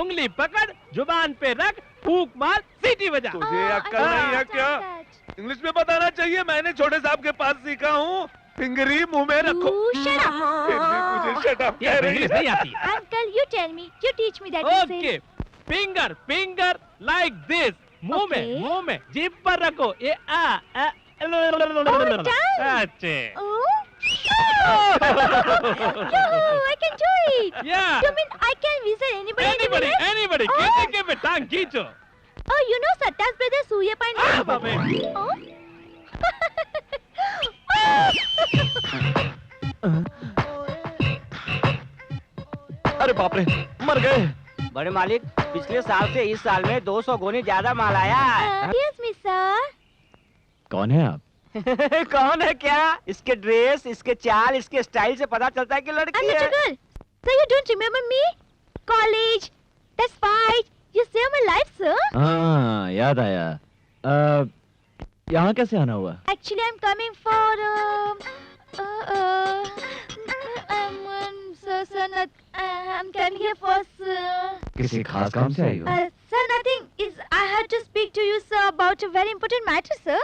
उंगली पकड़, जुबान पे रख, फूंक मार, सीटी बजा। तुझे अक्ल नहीं है क्या? इंग्लिश में बताना चाहिए, मैंने छोटे साहब के पास सीखा हूँ। फिंगरी मुंह में रखो। You shut up. फिर भी मुझे शट अप ये कह रही इंग्लिश है। नहीं आती। Uncle, you tell me. You teach me that. Okay. Finger like this. मुंह में, जीभ पर रखो। ये done. अच्छे। Oh. Yoo-hoo, I can do it. Yeah. You mean I can whistle anybody in the village? Anybody. Oh. किसी के भी टांग खींचो। Oh, you know Satya's brother Surya Pandey? बाबे। Oh. अरे बाप रे, मर गए। बड़े मालिक, पिछले साल से इस साल में 200 गुनी ज्यादा माल आया है। Yes, me sir. कौन है आप? कौन है क्या? इसके ड्रेस, इसके चाल, इसके स्टाइल से पता चलता है कि लड़की I'm a है। girl. So you don't remember me? College. That's fight. You saved my life, sir. हाँ, याद आया। यहाँ कैसे आना हुआ? Actually, I'm coming for I'm coming here for किसी खास काम से आई हो? sir, nothing. Is I had to speak to you, sir, about a very important matter, sir.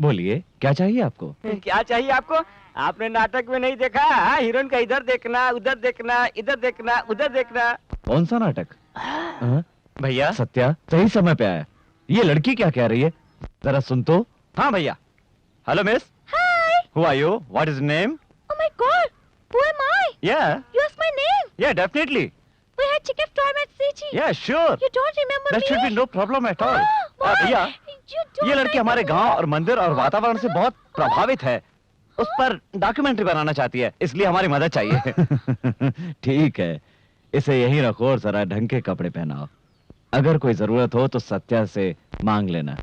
बोलिए, क्या चाहिए आपको? क्या चाहिए आपको? आपने नाटक में नहीं देखा? हीरोइन का इधर देखना, उधर देखना, इधर देखना, उधर देखना। कौन सा नाटक? भैया सत्या सही समय पे आया। ये लड़की क्या कह रही है? जरा सुन तो। हाँ भैया। Hello miss. Hi. Who are you? What is your name? Oh my God. Who am I? Yeah. You asked my name. Yeah, definitely. We had chicken storm at City. Yeah, sure. You don't remember That me? should be no problem at all. Why? भैया, You don't ये लड़की हमारे गांव और मंदिर और वातावरण से बहुत प्रभावित है। उस पर डॉक्यूमेंट्री बनाना चाहती है, इसलिए हमारी मदद चाहिए। ठीक है, इसे यहीं रखो और जरा ढंग के कपड़े पहनाओ। अगर कोई जरूरत हो तो सत्या से मांग लेना।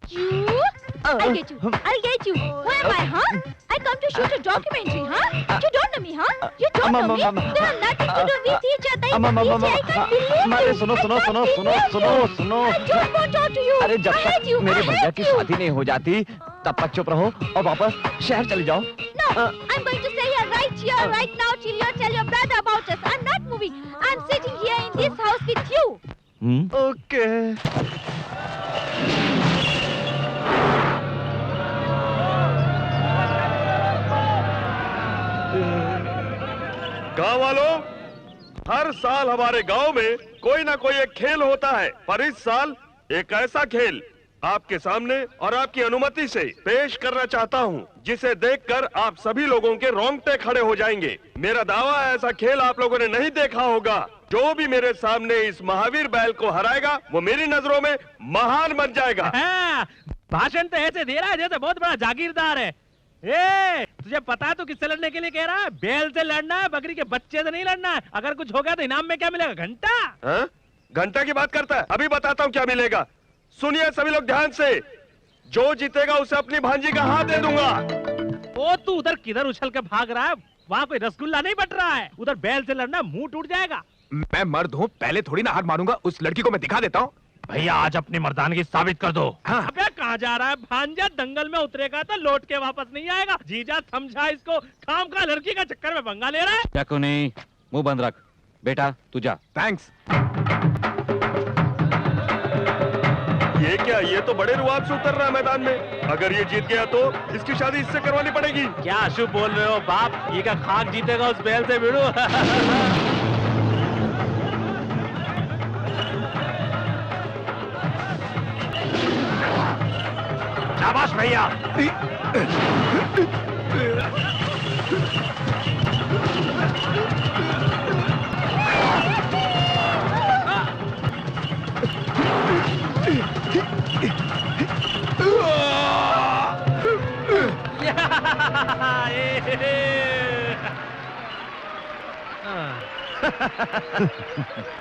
You? I'll get you. I'll get you. Who am I, huh? I come to shoot a documentary, huh? You don't know me, huh? You don't know me. They have nothing to do with each other. I can't believe you. सुनो सुनो सुनो सुनो सुनो सुनो। I don't want to talk to you. अरे जब I hate तक you. मेरे I भैया hate की you. शादी नहीं हो जाती तब तक चुप रहो और वापस शहर चले जाओ। No, I'm going to stay here right now till you tell your brother about us. I'm not moving. I'm sitting here in this house with you. Okay. गांव वालों, हर साल हमारे गांव में कोई ना कोई एक खेल होता है, पर इस साल एक ऐसा खेल आपके सामने और आपकी अनुमति से पेश करना चाहता हूं, जिसे देखकर आप सभी लोगों के रोंगटे खड़े हो जाएंगे। मेरा दावा है, ऐसा खेल आप लोगों ने नहीं देखा होगा। जो भी मेरे सामने इस महावीर बैल को हराएगा, वो मेरी नजरों में महान बन जाएगा। भाषण तो ऐसे दे रहा है जैसे बहुत बड़ा जागीरदार है। ए, तुझे पता तो किससे लड़ने के लिए कह रहा है? बैल से लड़ना है, बकरी के बच्चे से नहीं लड़ना है। अगर कुछ हो गया तो इनाम में क्या मिलेगा? घंटा। घंटा की बात करता है? अभी बताता हूँ क्या मिलेगा। सुनिए सभी लोग ध्यान से, जो जीतेगा उसे अपनी भांजी का हाथ दे दूंगा। ओ, तू उधर किधर उछल के भाग रहा है? वहाँ कोई रसगुल्ला नहीं बट रहा है। उधर बैल से लड़ना, मुंह टूट जाएगा। मैं मर्द हूँ, पहले थोड़ी ना हाथ मारूंगा। उस लड़की को मैं दिखा देता हूँ। भैया, आज अपनी मर्दानगी साबित कर दो। हाँ। अबे कहाँ जा रहा है? भांजा दंगल में उतरेगा तो लौट के वापस नहीं आएगा। जीजा समझा इसको, काम का लड़की का चक्कर में पंगा ले रहा है। क्या क्यों नहीं? मुंह बंद रख बेटा, तू जा। थैंक्स। ये क्या? ये तो बड़े रुआब से उतर रहा है मैदान में। अगर ये जीत गया तो इसकी शादी इससे करवानी पड़ेगी। क्या अशुभ बोल रहे हो बाप? ये का खाक जीतेगा उस बैल से भिड़ो। शाबाश भैया।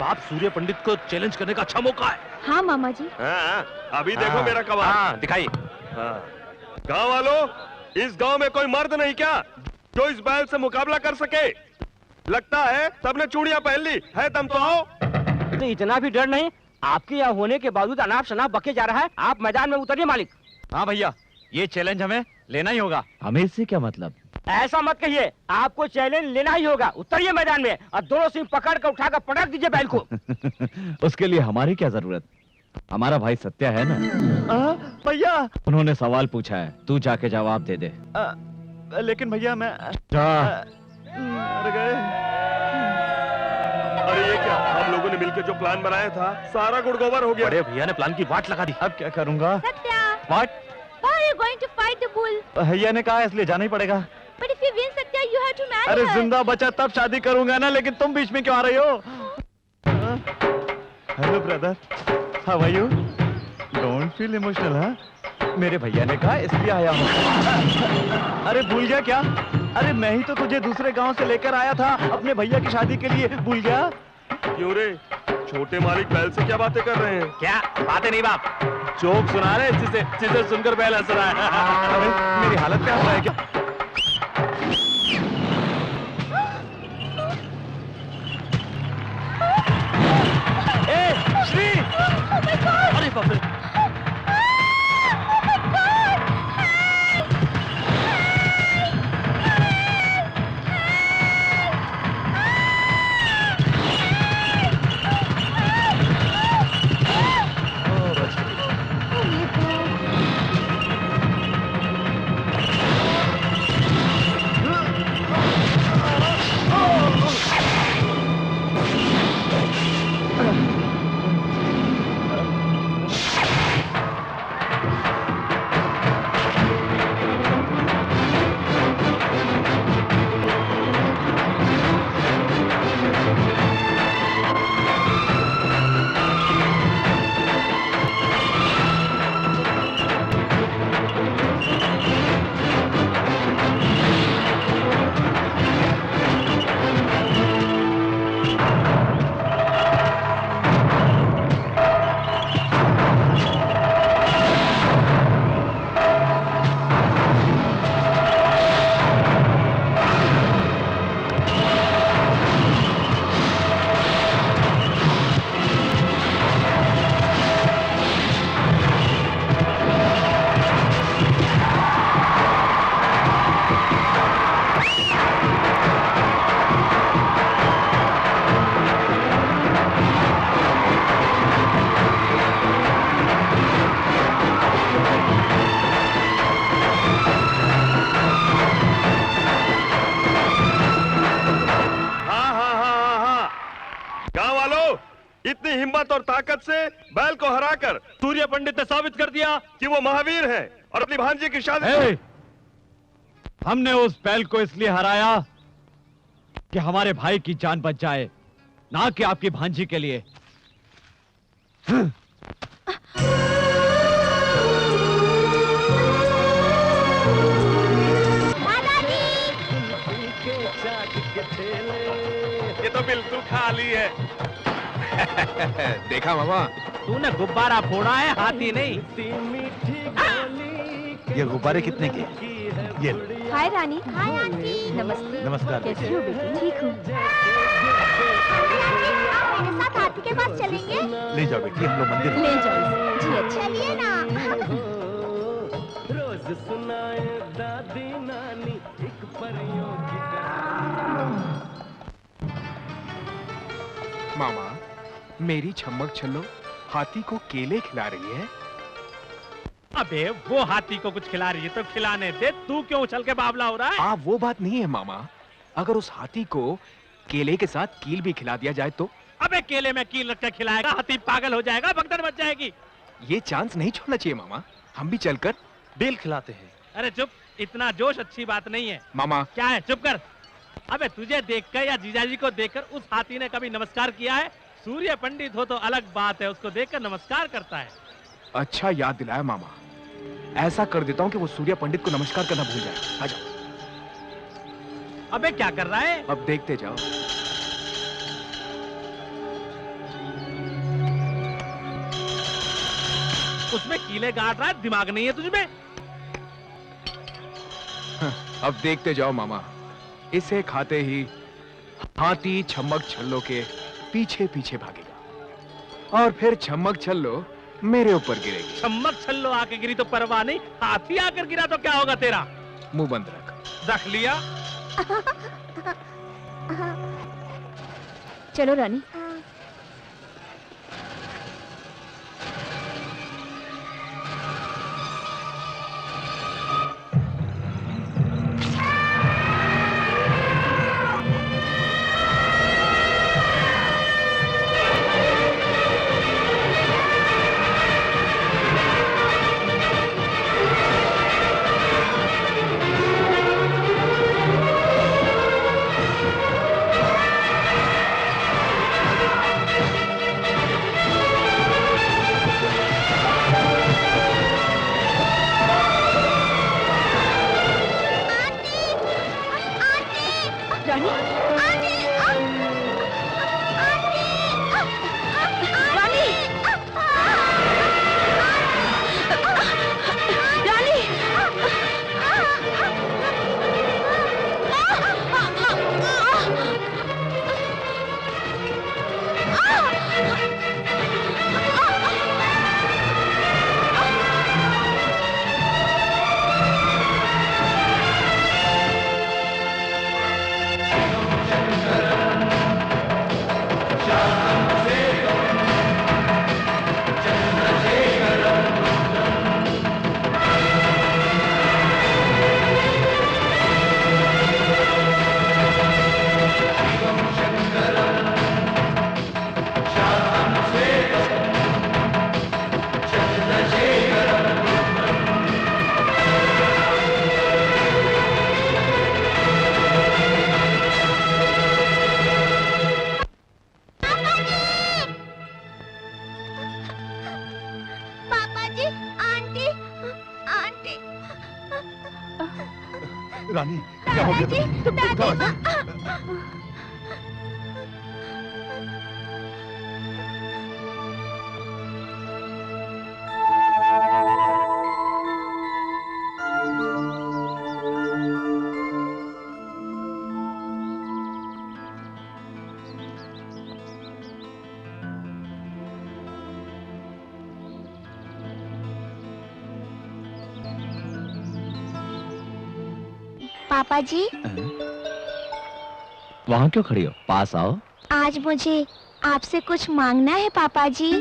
बाप, सूर्य पंडित को चैलेंज करने का अच्छा मौका है। हाँ मामा जी। हाँ, अभी देखो मेरा कमाल। दिखाई। गांव वालों, इस गांव में कोई मर्द नहीं क्या जो इस बैल से मुकाबला कर सके? लगता है सबने चूड़ियां पहन ली है। दम तो आओ। तो इतना भी डर नहीं? आपके यहाँ होने के बावजूद अनाप शनाप बके जा रहा है। आप मैदान में उतरिए मालिक। हाँ भैया, ये चैलेंज हमें लेना ही होगा। हमें इससे क्या मतलब? ऐसा मत कहिए, आपको चैलेंज लेना ही होगा। उतरिए मैदान में और दोनों सिंह पकड़ कर उठाकर पटक दीजिए बैल को। उसके लिए हमारी क्या जरूरत? हमारा भाई सत्य है ना। भैया, उन्होंने सवाल पूछा है, तू जाके जवाब दे दे। लेकिन भैया मैं जा। गए। अरे ये क्या? हम लोगों ने मिलकर जो प्लान बनाया था, सारा गुड़ गोबर हो गया। बड़े भैया ने प्लान की वाट लगा दी। अब क्या करूंगा? Satya, What? how are you going to fight the bull? भैया ने कहा इसलिए जाना ही पड़ेगा। But if you win, Satya, you have to marry अरे her. जिंदा बचा तब शादी करूंगा ना, लेकिन तुम बीच में क्यों आ रही हो? Hello brother, how are you? Don't feel emotional. हाँ, मेरे भैया ने कहा इसलिए आया हूँ। अरे भूल गया क्या? अरे मैं ही तो तुझे दूसरे गांव से लेकर आया था अपने भैया की शादी के लिए। भूल गया? क्यों रे? छोटे मालिक बैल से क्या बातें कर रहे हैं? क्या बातें नहीं बाप, जोक सुना रहे जिसे सुनकर बैल हंस रहा है। अरे मेरी हालत में हंस रहा है क्या? ए, श्री! अरे बाप रे! इतनी हिम्मत और ताकत से बैल को हराकर सूर्य पंडित ने साबित कर दिया कि वो महावीर है और अपनी भांजी की शादी ए, हमने उस बैल को इसलिए हराया कि हमारे भाई की जान बच जाए, ना कि आपकी भांजी के लिए। ये तो बिल्कुल खाली है। देखा मामा, तूने गुब्बारा फोड़ा है, हाथी नहीं। ये गुब्बारे कितने के? ये लो। हाय रानी। Hi aunty. नमस्ते। नमस्कार। कैसी हो बेटी? ठीक हूँ। मेरे साथ हाथी के पास चलेंगे? ले जाओ बेटी, हम लोग मंदिर ले जाओ। जी अच्छा। चलिए ना। रोज सुनाए दादी नानी एक परियों की मामा, मेरी छम्मक छल्लो हाथी को केले खिला रही है। अबे वो हाथी को कुछ खिला रही है तो खिलाने दे, तू क्यों उछल के बावला हो रहा है? वो बात नहीं है मामा, अगर उस हाथी को केले के साथ कील भी खिला दिया जाए तो? अबे केले में कील रख के खिलाएगा, हाथी पागल हो जाएगा, भगदड़ मच जाएगी। ये चांस नहीं छोड़ना चाहिए मामा, हम भी चलकर बेल खिलाते हैं। अरे चुप, इतना जोश अच्छी बात नहीं है। मामा क्या है, चुप कर। अबे तुझे देखकर या जीजाजी को देखकर उस हाथी ने कभी नमस्कार किया है? सूर्य पंडित हो तो अलग बात है, उसको देखकर नमस्कार करता है। अच्छा याद दिलाया मामा, ऐसा कर देता हूँ कि वो सूर्य पंडित को नमस्कार करना भूल जाए। आ जाओ। अबे क्या कर रहा है? अब देखते जाओ। उसमें कीले गाड़ रहा है, दिमाग नहीं है तुझमें? अब देखते जाओ मामा, इसे खाते ही हाथी छम्मक छल्लो के पीछे पीछे भागेगा और फिर छम्मक छल्लो मेरे ऊपर गिरेगी। छम्मक छल्लो आके गिरी तो परवाह नहीं, हाथी आकर गिरा तो क्या होगा तेरा? मुंह बंद रख। रख लिया। चलो रानी। रानी क्या हो गया? पापा जी, वहां क्यों खड़ी हो? पास आओ। आज मुझे आपसे कुछ मांगना है पापा जी।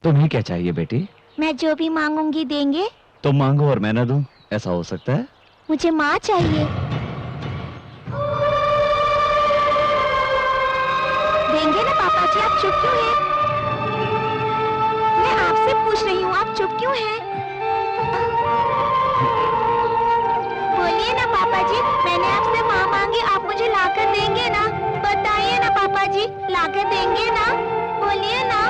तुम्हें क्या चाहिए बेटी? मैं जो भी मांगूंगी देंगे? तुम मांगो और मैं ना दूं, ऐसा हो सकता है? मुझे माँ चाहिए। देंगे ना पापा जी? आप चुप क्यों हैं? मैं आपसे पूछ रही हूँ, आप चुप क्यों हैं? बोलिए ना पापा जी, मैंने आपसे माँ मांगी, आप मुझे लाकर देंगे ना? बताइए ना पापा जी, लाकर देंगे ना? बोलिए ना,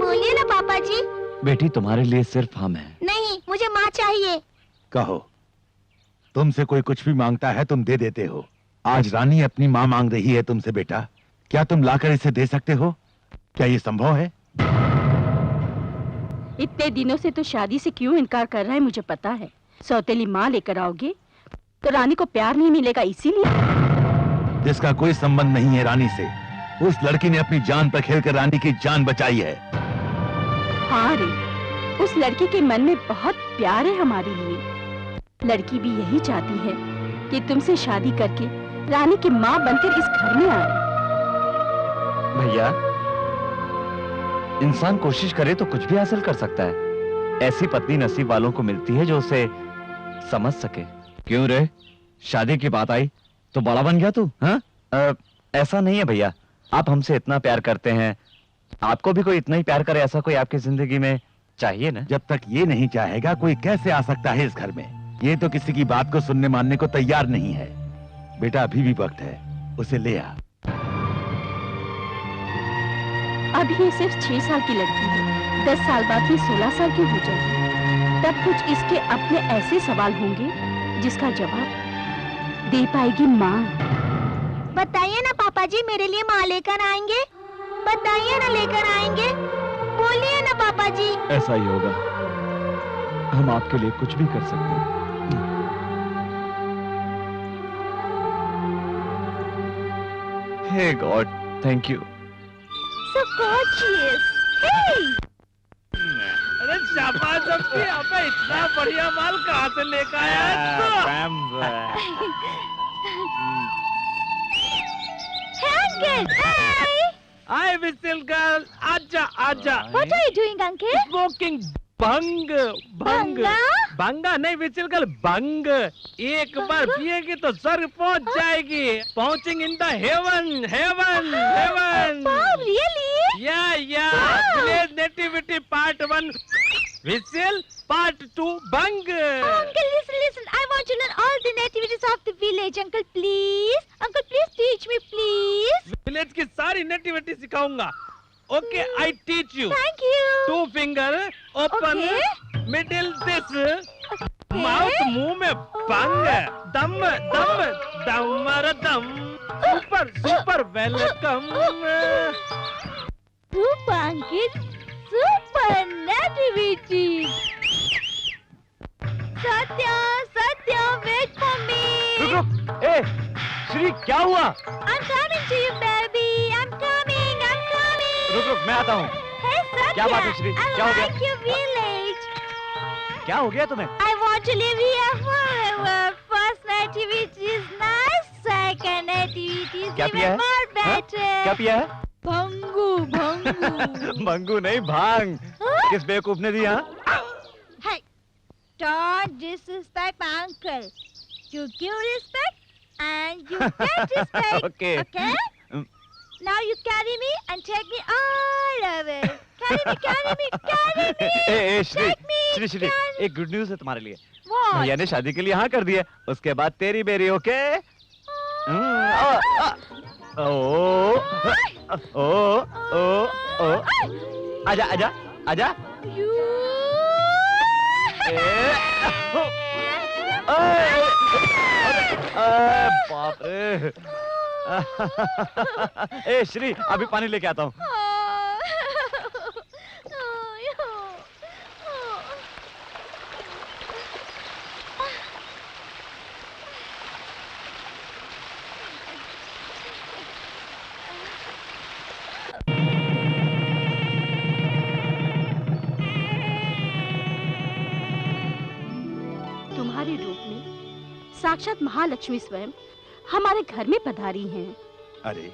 बोलिए ना पापा जी। बेटी, तुम्हारे लिए सिर्फ हम हैं। नहीं, मुझे माँ चाहिए। कहो, तुमसे कोई कुछ भी मांगता है तुम दे देते हो। आज रानी अपनी माँ मांग रही है तुमसे बेटा, क्या तुम लाकर इसे दे सकते हो? क्या ये संभव है? इतने दिनों से तो शादी से क्यों इनकार कर रहा है मुझे पता है। सौतेली माँ लेकर आओगे तो रानी को प्यार नहीं मिलेगा, इसीलिए। जिसका कोई संबंध नहीं है रानी से, उस लड़की ने अपनी जान पर खेलकर रानी की जान बचाई है। हाँ रे, उस लड़की के मन में बहुत प्यार है हमारे लिए। लड़की भी यही चाहती है कि तुमसे शादी करके रानी की माँ बनकर इस घर में आए। भैया, इंसान कोशिश करे तो कुछ भी हासिल कर सकता है। ऐसी पत्नी नसीब वालों को मिलती है जो उसे समझ सके। क्यों रे, शादी की बात आई तो बड़ा बन गया तू? हाँ? ऐसा नहीं है भैया, आप हमसे इतना प्यार करते हैं, आपको भी कोई इतना ही प्यार करे ऐसा कोई आपकी जिंदगी में चाहिए ना? जब तक ये नहीं चाहेगा कोई कैसे आ सकता है इस घर में? ये तो किसी की बात को सुनने मानने को तैयार नहीं है। बेटा, अभी भी वक्त है, उसे ले आ। अब ये सिर्फ 6 साल की लड़की है, 10 साल बाद ये 16 साल की हो जाएगी। तब कुछ इसके अपने ऐसे सवाल होंगे जिसका जवाब दे पाएगी माँ। बताइए ना पापा जी, मेरे लिए माँ लेकर आएंगे? बताइए ना, लेकर आएंगे? बोलिए ना पापा जी। ऐसा ही होगा, हम आपके लिए कुछ भी कर सकते हैं। Hey God, thank you. So gorgeous. Hey! अरे शाबाश अब्बी, अबे इतना बढ़िया माल कहाँ से लेकर आया? Hey uncle, hi. Hi whistle girl, आजा आजा। What are you doing, uncle? Smoking भंग भंग भंगा नहीं whistle girl, भंग। एक बार पिएगी तो स्वर्ग पहुंच जाएगी। Pouncing in the heaven, heaven, heaven. Wow, really? Yeah. Village nativity part 1, whistle part 2, bang. Uncle, listen. I want to learn all the nativities of the village. Uncle, please. Uncle, please teach me, please. Village की सारी nativity सिखाऊंगा. Okay, I teach you. Thank you. 2 finger, open, Okay. middle this, mouth मुंह में bang, दम दम दमर दम. Super welcome. Super, uncle. Super nativity. Satya, wait for me. रुक, ए, श्री, क्या हुआ? I'm coming to you, baby. I'm coming. रुक, मैं आता हूँ। Hey, Satya. क्या बात है श्री? क्या हो गया? I like your village. क्या हो गया तुम्हें? I want to live here forever. First nativity is nice. Second nativity is क्या पिया even है? more better. क्या पिया है? भंगू. भंगू नहीं, भांग। हाँ? किस बेवकूफ ने दिया? Hey, don't disrespect my uncle. You give respect and you get respect. Okay. Okay? Now you carry me and take me all over. Carry me. ए, Shri, Take me, Shri, carry- एक गुड न्यूज़ है तुम्हारे लिए। What? भैया ने शादी के लिए हाँ कर दिया, उसके बाद तेरी बेरी। ओके? ओ, आजा। You. बाप रे। ए श्री, अभी पानी लेके आता हूँ। तुम्हारे रूप में साक्षात महालक्ष्मी स्वयं हमारे घर में पधारी हैं। अरे,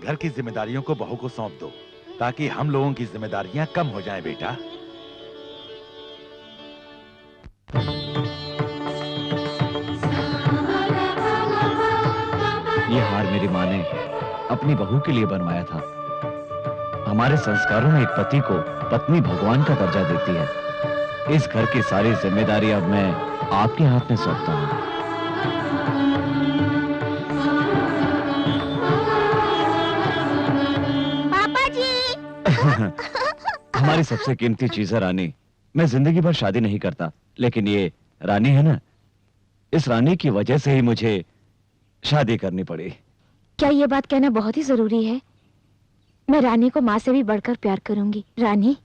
घर की जिम्मेदारियों को बहू को सौंप दो, ताकि हम लोगों की जिम्मेदारियां कम हो जाएं बेटा। ये हार मेरी माँ ने अपनी बहू के लिए बनवाया था। हमारे संस्कारों में एक पति को पत्नी भगवान का दर्जा देती है। इस घर की सारी जिम्मेदारी अब मैं आपके हाथ में सौंपता हूँ। पापा जी। हमारी सबसे कीमती चीज है रानी। मैं जिंदगी भर शादी नहीं करता, लेकिन ये रानी है ना, इस रानी की वजह से ही मुझे शादी करनी पड़ी। क्या ये बात कहना बहुत ही जरूरी है? मैं रानी को माँ से भी बढ़कर प्यार करूंगी। रानी,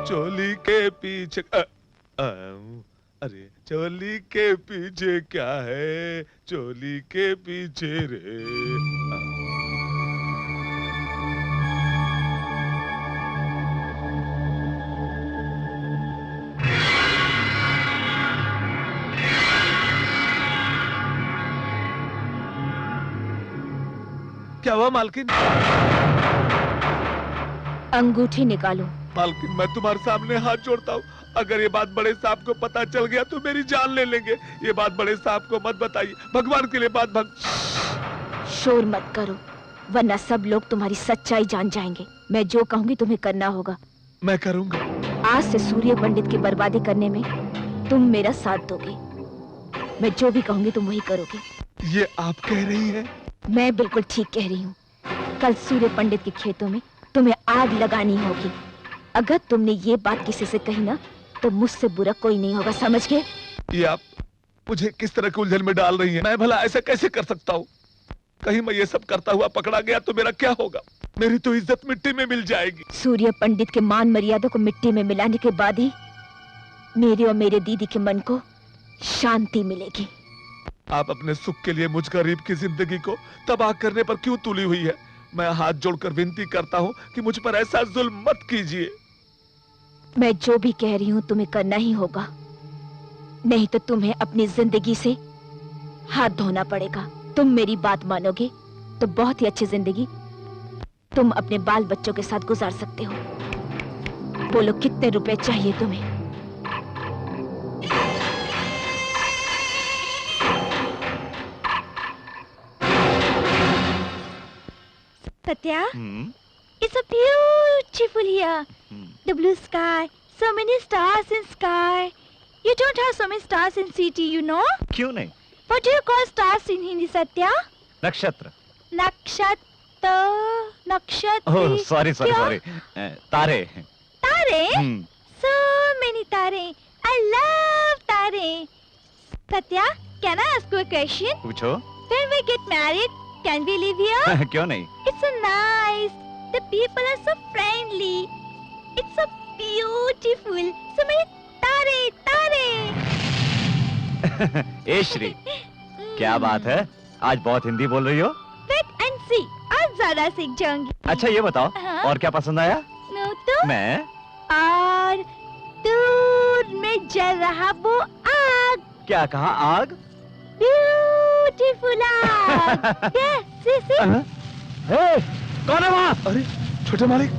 चोली के पीछे अरे चोली के पीछे क्या है, चोली के पीछे रे। क्या हुआ मालकिन? अंगूठी निकालो। मालकिन मैं तुम्हारे सामने हाथ जोड़ता हूँ, अगर ये बात बड़े साहब को पता चल गया तो मेरी जान ले लेंगे। ये बात बड़े साहब को मत बताइए, भगवान के लिए बात शोर मत करो, वरना सब लोग तुम्हारी सच्चाई जान जाएंगे। मैं जो कहूंगी तुम्हें करना होगा। मैं करूंगा। आज से सूर्य पंडित की बर्बादी करने में तुम मेरा साथ दोगे। मैं जो भी कहूंगी तुम वही करोगे। ये आप कह रही हैं? मैं बिल्कुल ठीक कह रही हूँ। कल सूर्य पंडित के खेतों में तुम्हें आग लगानी होगी। अगर तुमने ये बात किसी से कही ना तो मुझसे बुरा कोई नहीं होगा, समझ गए? ये आप मुझे किस तरह के उलझन में डाल रही हैं? मैं भला ऐसा कैसे कर सकता हूँ? कहीं मैं ये सब करता हुआ पकड़ा गया तो मेरा क्या होगा? मेरी तो इज्जत मिट्टी में मिल जाएगी। सूर्य पंडित के मान मर्यादा को मिट्टी में मिलाने के बाद ही मेरे और मेरे दीदी के मन को शांति मिलेगी। आप अपने सुख के लिए मुझ गरीब की जिंदगी को तबाह करने पर क्यों तुली हुई है? मैं हाथ जोड़कर विनती करता हूँ कि मुझ पर ऐसा जुल्म मत कीजिए। मैं जो भी कह रही हूँ तुम्हें करना ही होगा, नहीं तो तुम्हें अपनी जिंदगी से हाथ धोना पड़ेगा। तुम मेरी बात मानोगे तो बहुत ही अच्छी जिंदगी तुम अपने बाल बच्चों के साथ गुजार सकते हो। बोलो कितने रुपए चाहिए तुम्हें? Satya, it's a beautiful here. The blue sky, so many stars in sky. You don't have so many stars in city, you know? क्यों नहीं? What do you call stars in Hindi, Satya? नक्षत्र। Nakshatra, nakshatra. ओह सॉरी तारे। Tare? So many tare. I love tare. Satya, can I ask you a question? पूछो। When we get married, can we live here? क्यों नहीं? It's so nice. The people are so friendly. It's so beautiful. So many tare. ए श्री, क्या बात है? आज बहुत हिंदी बोल रही हो? Wait and see. आज ज्यादा सीख जाऊंगी। अच्छा ये बताओ, और क्या पसंद आया? No तो? मैं? और दूर में जल रहा वो आग। क्या कहा? आग? Beautiful आग। Yes, see. हे, कौन है वहाँ? अरे छोटे मालिक।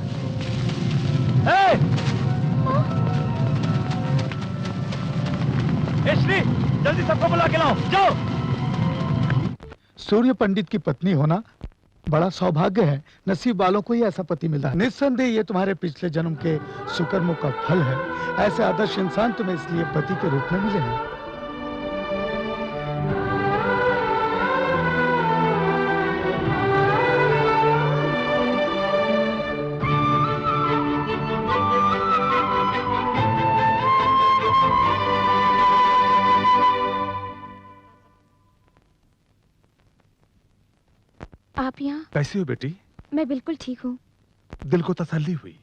श्री, जल्दी सबको बुला के लाओ, जाओ। सूर्य पंडित की पत्नी होना बड़ा सौभाग्य है। नसीब वालों को ही ऐसा पति मिला है। निस्संदेह ये तुम्हारे पिछले जन्म के सुकर्मों का फल है। ऐसे आदर्श इंसान तुम्हें इसलिए पति के रूप में मिले हैं। आप यहाँ? कैसी हो बेटी? मैं बिल्कुल ठीक हूँ। दिल को तसल्ली हुई।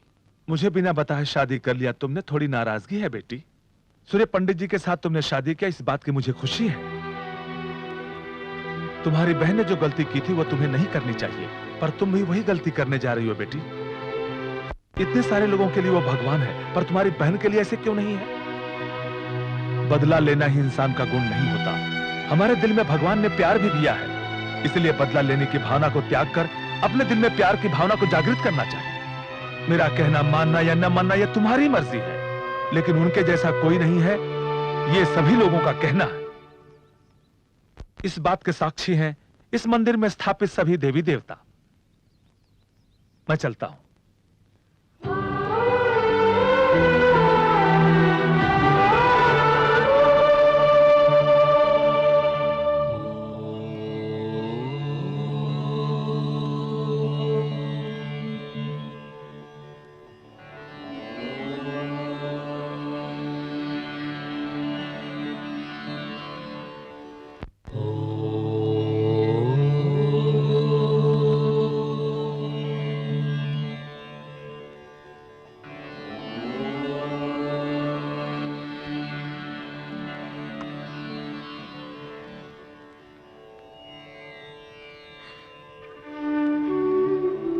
मुझे बिना बताए शादी कर लिया तुमने, थोड़ी नाराजगी है बेटी? सूर्य पंडित जी के साथ तुमने शादी किया, इस बात की मुझे खुशी है। तुम्हारी बहन ने जो गलती की थी वो तुम्हें नहीं करनी चाहिए, पर तुम भी वही गलती करने जा रही हो बेटी। इतने सारे लोगों के लिए वो भगवान है, पर तुम्हारी बहन के लिए ऐसे क्यों नहीं है? बदला लेना ही इंसान का गुण नहीं होता। हमारे दिल में भगवान ने प्यार भी दिया है, इसलिए बदला लेने की भावना को त्याग कर अपने दिल में प्यार की भावना को जागृत करना चाहिए। मेरा कहना मानना या न मानना यह तुम्हारी मर्जी है, लेकिन उनके जैसा कोई नहीं है, ये सभी लोगों का कहना है। इस बात के साक्षी हैं इस मंदिर में स्थापित सभी देवी देवता। मैं चलता हूं।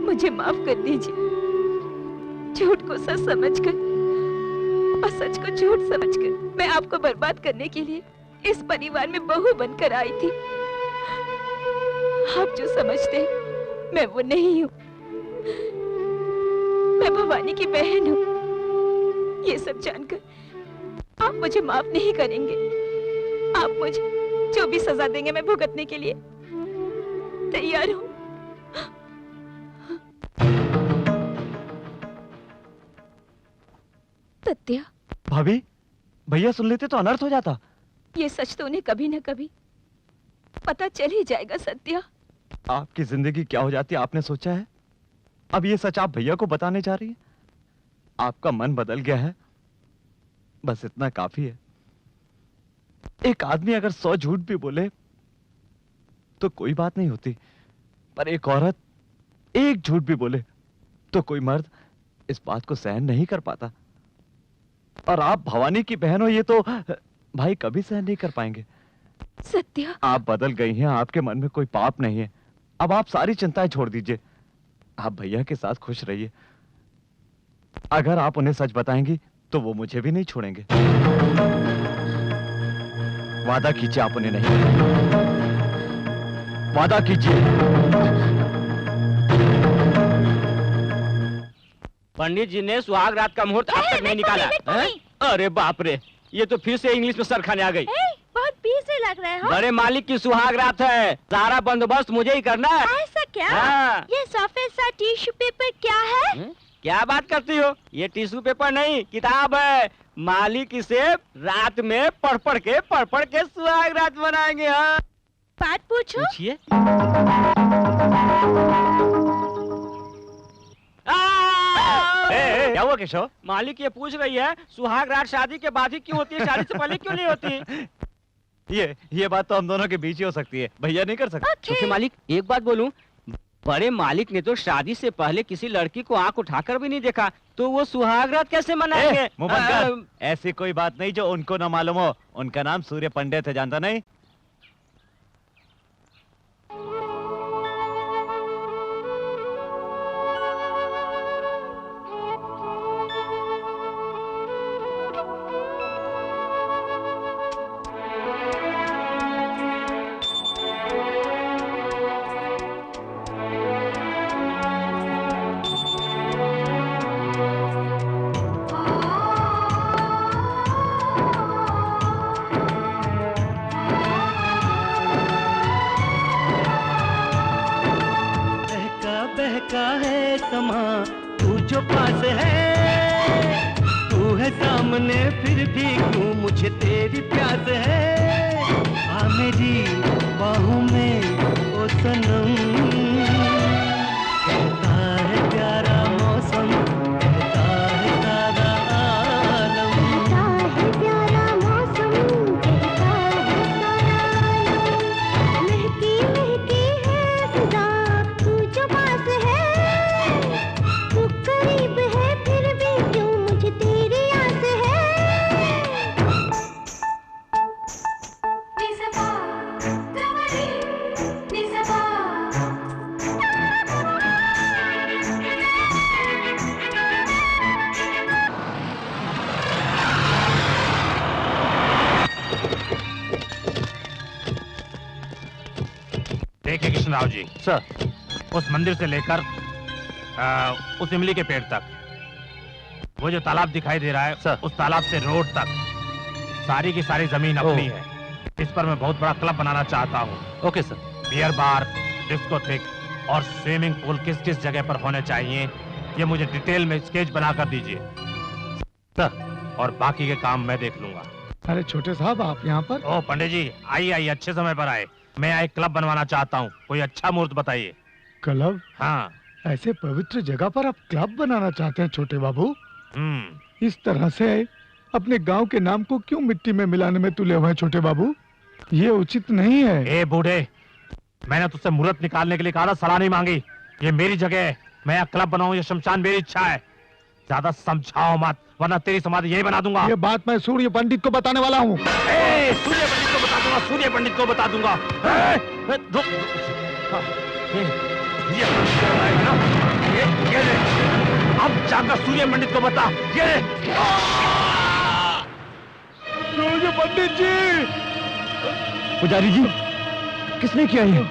मुझे माफ कर दीजिए। झूठ को सच समझकर और सच को झूठ समझकर मैं आपको बर्बाद करने के लिए इस परिवार में बहू बनकर आई थी। आप जो समझते हैं मैं वो नहीं हूँ। मैं भवानी की बहन हूँ। ये सब जानकर आप मुझे माफ नहीं करेंगे। आप मुझे जो भी सजा देंगे मैं भुगतने के लिए तैयार हूँ। सत्या, भाभी, भैया सुन लेते तो अनर्थ हो जाता। ये सच तो उन्हें कभी न कभी पता चल ही जाएगा। सत्या, आपकी जिंदगी क्या हो जाती आपने सोचा है? अब ये सच आप भैया को बताने जा रही हैं? आपका मन बदल गया है, बस इतना काफी है। एक आदमी अगर 100 झूठ भी बोले तो कोई बात नहीं होती, पर एक औरत एक झूठ भी बोले तो कोई मर्द इस बात को सहन नहीं कर पाता। और आप भवानी की बहन हो, ये तो भाई कभी सहन नहीं कर पाएंगे। सत्या, आप बदल गई हैं, आपके मन में कोई पाप नहीं है। अब आप सारी चिंताएं छोड़ दीजिए, आप भैया के साथ खुश रहिए। अगर आप उन्हें सच बताएंगी तो वो मुझे भी नहीं छोड़ेंगे। वादा कीजिए आप उन्हें नहीं बताएंगे। वादा कीजिए। पंडित जी ने सुहाग रात का मुहूर्त अब तक नहीं निकाला है? अरे बाप रे, ये तो फिर से इंग्लिश में सर खाने आ गई। बहुत पीस से लग रहा है। हाँ? बड़े मालिक की सुहाग रात है, सारा बंदोबस्त मुझे ही करना है। ऐसा क्या? हाँ। ये सफेद सा टिश्यू पेपर क्या है? क्या बात करती हो? ये टिश्यू पेपर नहीं, किताब है। मालिक इसे रात में पढ़ पढ़ के सुहाग रात बनाएंगे। हाँ, बात पूछो। पूछिए। क्या हुआ केशव? मालिक ये पूछ रही है सुहाग रात शादी के बाद ही क्यों होती है, शादी से पहले क्यों नहीं होती? ये बात तो हम दोनों के बीच ही हो सकती है, भैया नहीं कर सकते। छोटे मालिक, एक बात बोलूं, बड़े मालिक ने तो शादी से पहले किसी लड़की को आंख उठाकर भी नहीं देखा, तो वो सुहाग रात कैसे मनाएंगे? मुंह बंद कर। ऐसी कोई बात नहीं जो उनको न मालूम हो। उनका नाम सूर्य पंडित है, जानता नहीं? बहका है समा, तू जो पास है, तू है सामने फिर भी क्यों मुझे तेरी प्यास है। आ मेरी बाहों में ओ सनम, कहता है प्यारा मौसम, कहता है सारा आलम, कहता है प्यारा मौसम, कहता है सारा आलम। महकी महकी है फिजा, तू जो पास है, देखिए कृष्णराव जी, सर, उस मंदिर से लेकर उस इमली के पेड़ तक, वो जो तालाब दिखाई दे रहा है सर, उस तालाब से रोड तक सारी की सारी जमीन अपनी है। इस पर मैं बहुत बड़ा क्लब बनाना चाहता हूँ। Okay sir. Beer bar, discotheque और स्विमिंग पूल किस किस जगह पर होने चाहिए, ये मुझे डिटेल में स्केच बनाकर दीजिए सर, और बाकी के काम मैं देख लूंगा। अरे छोटे साहब, आप यहाँ पर? ओ पंडित जी, आइए अच्छे समय पर आए। मैं एक क्लब बनवाना चाहता हूँ, कोई अच्छा मुहूर्त बताइए। क्लब? हाँ। ऐसे पवित्र जगह पर आप क्लब बनाना चाहते हैं छोटे बाबू? इस तरह से अपने गांव के नाम को क्यों मिट्टी में मिलाने में तुले हुए हैं छोटे बाबू? ये उचित नहीं है। ए बूढ़े, मैंने तुझसे मुहूर्त निकालने के लिए कहा था, सलाह नहीं मांगी। ये मेरी जगह है, मैं यहाँ क्लब बनाऊं, ये शमशान मेरी इच्छा है। ज्यादा समझाओ मत, वरना तेरी समाधि यही बना दूंगा। ये बात मैं सूर्य पंडित को बताने वाला हूँ। सूर्य पंडित को बता दूंगा, सूर्य पंडित को बता दूंगा। अब जाकर सूर्य पंडित को बता। सूर्य पंडित जी! पुजारी जी, किसने किया ये?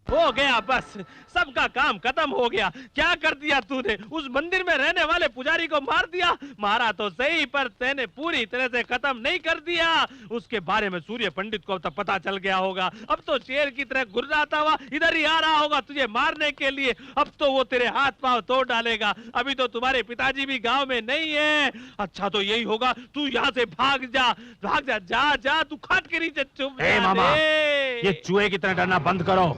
हो गया, बस सबका काम खत्म हो गया। क्या कर दिया तूने? उस मंदिर में रहने वाले पुजारी को मार दिया। मारा तो सही, पर तेने पूरी तरह से खत्म नहीं कर दिया। उसके बारे में सूर्य पंडित को तब पता चल गया होगा। अब तो शेर की तरह गुर्राता हुआ इधर ही आ रहा होगा तुझे मारने के लिए। अब तो वो तेरे हाथ पांव तोड़ डालेगा। अभी तो तुम्हारे पिताजी भी गाँव में नहीं है। अच्छा तो यही होगा, तू यहाँ से भाग जा, भाग जा, जा जा, तू खाट के नीचे चुप। मामा, ये चूहे की तरह डरना बंद करो।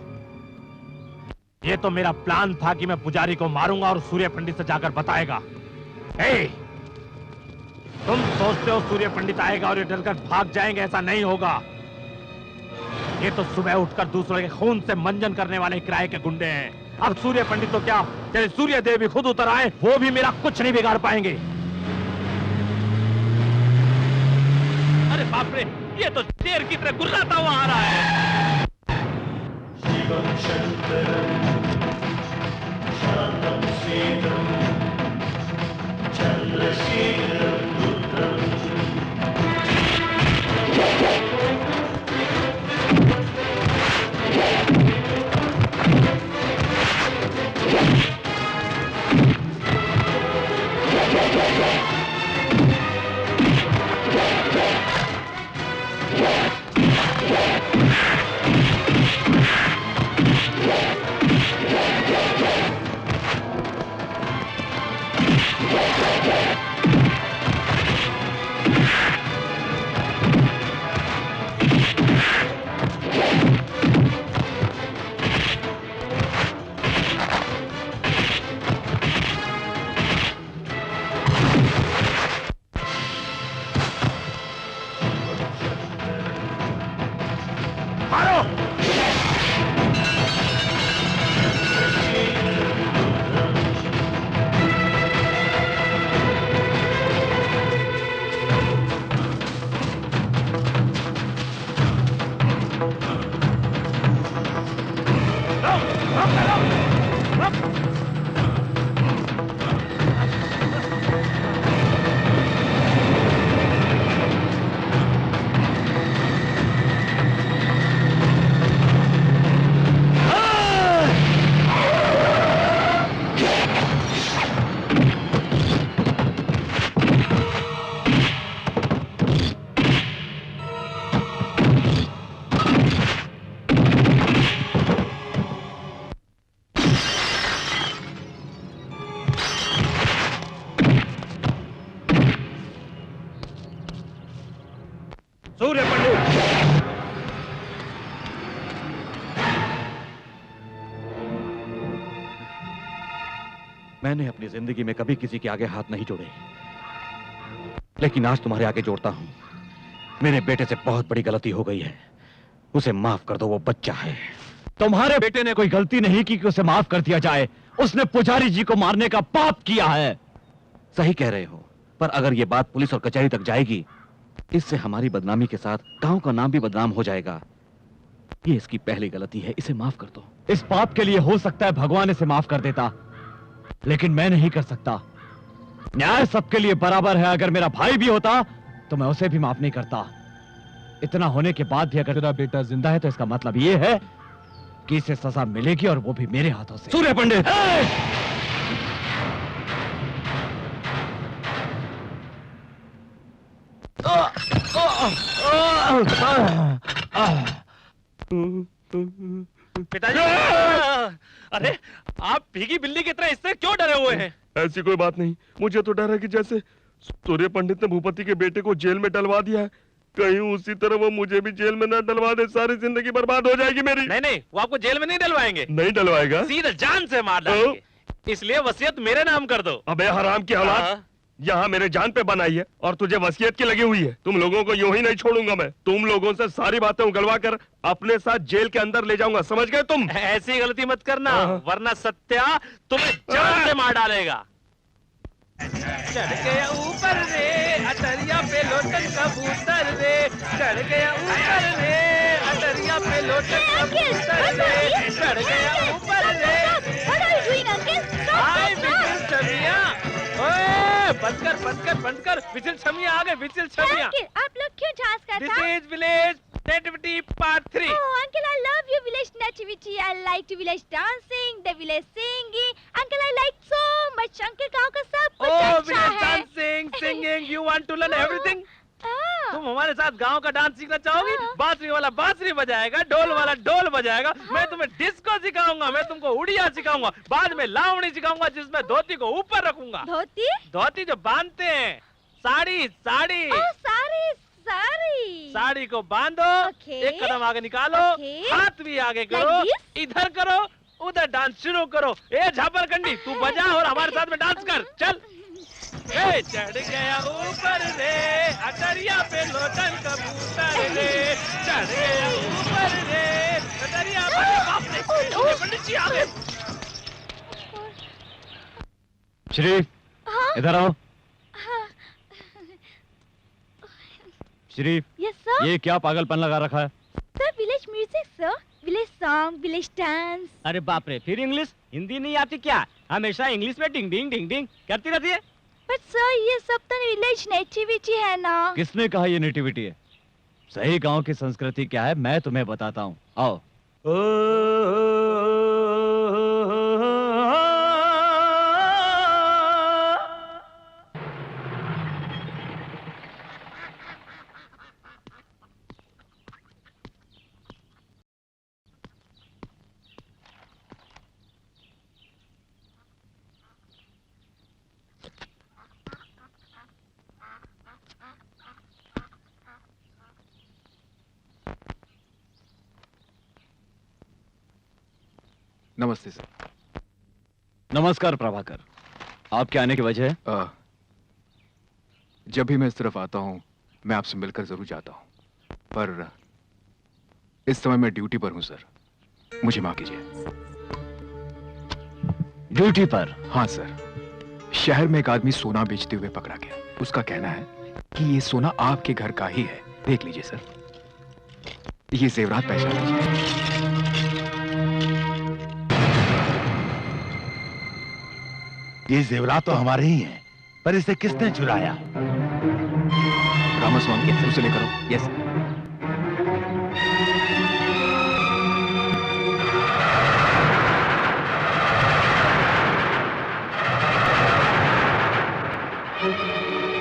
ये तो मेरा प्लान था कि मैं पुजारी को मारूंगा और सूर्य पंडित से जाकर बताएगा। तुम सोचते हो सूर्य पंडित आएगा और ये डरकर भाग जाएंगे? ऐसा नहीं होगा। ये तो सुबह उठकर दूसरों के खून से मंजन करने वाले किराए के गुंडे हैं। अब सूर्य पंडित तो क्या, चाहे सूर्य देव भी खुद उतर आए, वो भी मेरा कुछ नहीं बिगाड़ पाएंगे। अरे बाप रे, ये तो शेर की तरह गुर्राता हुआ आ रहा है। सूर्य पंडित, मैंने अपनी जिंदगी में कभी किसी के आगे हाथ नहीं जोड़े, लेकिन आज तुम्हारे आगे जोड़ता हूं। मेरे बेटे से बहुत बड़ी गलती हो गई है, उसे माफ कर दो, वो बच्चा है। तुम्हारे बेटे ने कोई गलती नहीं की कि उसे माफ कर दिया जाए। उसने पुजारी जी को मारने का पाप किया है। सही कह रहे हो, पर अगर ये बात पुलिस और कचहरी तक जाएगी, इससे हमारी बदनामी के साथ गांव का नाम भी बदनाम हो जाएगा। ये इसकी पहली गलती है, इसे माफ कर दो। इस पाप के लिए हो सकता है भगवान इसे माफ कर देता, लेकिन मैं नहीं कर सकता। न्याय सबके लिए बराबर है। अगर मेरा भाई भी होता तो मैं उसे भी माफ नहीं करता। इतना होने के बाद भी अगर तेरा बेटा जिंदा है तो इसका मतलब ये है कि इसे सजा मिलेगी, और वो भी मेरे हाथों से। सूर्य पंडित, पिताजी, अरे आप भीगी बिल्ली की तरह इससे क्यों डरे हुए हैं? ऐसी कोई बात नहीं, मुझे तो डर है कि जैसे सूर्य पंडित ने भूपति के बेटे को जेल में डलवा दिया है, कहीं उसी तरह वो मुझे भी जेल में न डलवा दे, सारी जिंदगी बर्बाद हो जाएगी मेरी। नहीं नहीं, वो आपको जेल में नहीं डलवाएंगे। नहीं डलवाएगा? सीधे जान से मार डालेंगे। इसलिए वसीयत मेरे नाम कर दो। अबे हराम की औलाद, यहाँ मेरे जान पे बनाई है और तुझे वसीयत की लगी हुई है। तुम लोगों को यूं ही नहीं छोड़ूंगा मैं। तुम लोगों से सारी बातें उगलवा कर अपने साथ जेल के अंदर ले जाऊंगा, समझ गए तुम? ऐसी गलती मत करना, वरना सत्या तुम्हें जान से मार डालेगा। चढ़ गया ऊपर रे अटरिया पे लोटन कबूतर रे, चढ़ गया ऊपर रे अटरिया पे लोटन कबूतर रे, चढ़ गया ऊपर रे। हाय विजिल छमिया, ओए बंद कर विजिल छमिया आ गए, विजिल छमिया। आप लोग क्यों डांस करते हैं? This is village nativity part 3। Oh, uncle, I love your village nativity. I like to village dancing, the village singing. Uncle, I like so much. Uncle, गाँव का सब कुछ अच्छा है। village dancing, singing, you want to learn everything? तुम हमारे साथ गांव का डांस सीखना चाहोगी? बांसुरी वाला बांसुरी बजाएगा, ढोल वाला ढोल बजाएगा, मैं तुम्हें डिस्को सिखाऊंगा, मैं तुमको उड़िया सिखाऊंगा, बाद में लावणी सिखाऊंगा जिसमें धोती को ऊपर रखूंगा। धोती? धोती जो बांधते हैं, साड़ी साड़ी। साड़ी को बांधो, एक कदम आगे निकालो, हाथ भी आगे करो, इधर करो, उधर डांस शुरू करो। ए झापरकंडी, तू बजा और हमारे साथ में डांस कर, चल। ए चढ़ गया ऊपर रे अटरिया पे लोटन कबूतर रे, चढ़ गया ऊपर रे अटरिया पे। बाप रे, पंडित जी आ गए। श्री, इधर आओ। Shri, yes sir. ये क्या पागलपन लगा रखा है? Sir, village music sir, village song, village dance. अरे बाप रे, फिर इंग्लिश? हिंदी नहीं आती क्या? हमेशा इंग्लिश में डिंग डिंग डिंग डिंग करती रहती है। बट सर, ये सब तो विलेज नेटिविटी है ना। किसने कहा ये नेटिविटी है? सही गांव की संस्कृति क्या है मैं तुम्हें बताता हूँ, आओ। नमस्ते सर। नमस्कार प्रभाकर, आपके आने की वजह है? जब भी मैं इस तरफ आता हूं मैं आपसे मिलकर जरूर जाता हूं, पर इस समय मैं ड्यूटी पर हूं सर, मुझे माफ कीजिए। ड्यूटी पर? हाँ सर, शहर में एक आदमी सोना बेचते हुए पकड़ा गया। उसका कहना है कि ये सोना आपके घर का ही है। देख लीजिए सर, ये जेवरात पहचान लीजिए। ये जेवरात तो हमारे ही हैं, पर इसे किसने चुराया? रामास्वामी, उसे लेकर आओ। Yes sir.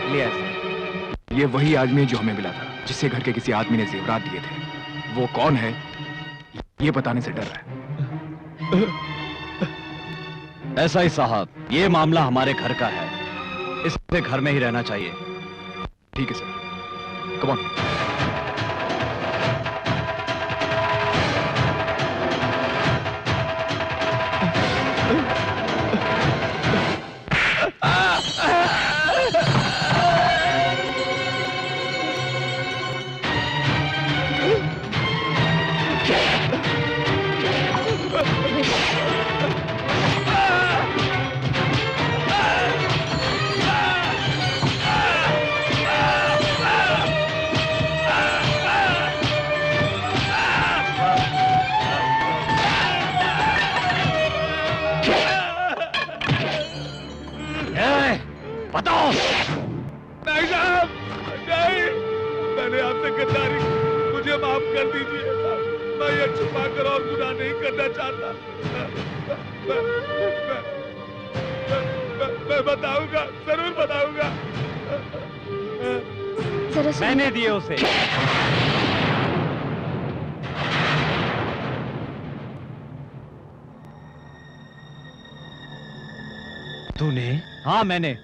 लिया सर। ये वही आदमी है जो हमें मिला था, जिसे घर के किसी आदमी ने जेवरात दिए थे। वो कौन है ये बताने से डर रहा है। ऐसा ही साहब, ये मामला हमारे घर का है, इसे घर में ही रहना चाहिए। ठीक है सर, कम ऑन। बताओ। नहीं साहब, नहीं, मैंने आपसे गद्दारी की, मुझे माफ कर दीजिए साहब। मैं ये छुपा कर और गुनाह नहीं करना चाहता। मैं बताऊंगा, जरूर बताऊंगा। मैंने दिए उसे। तूने? हाँ मैंने,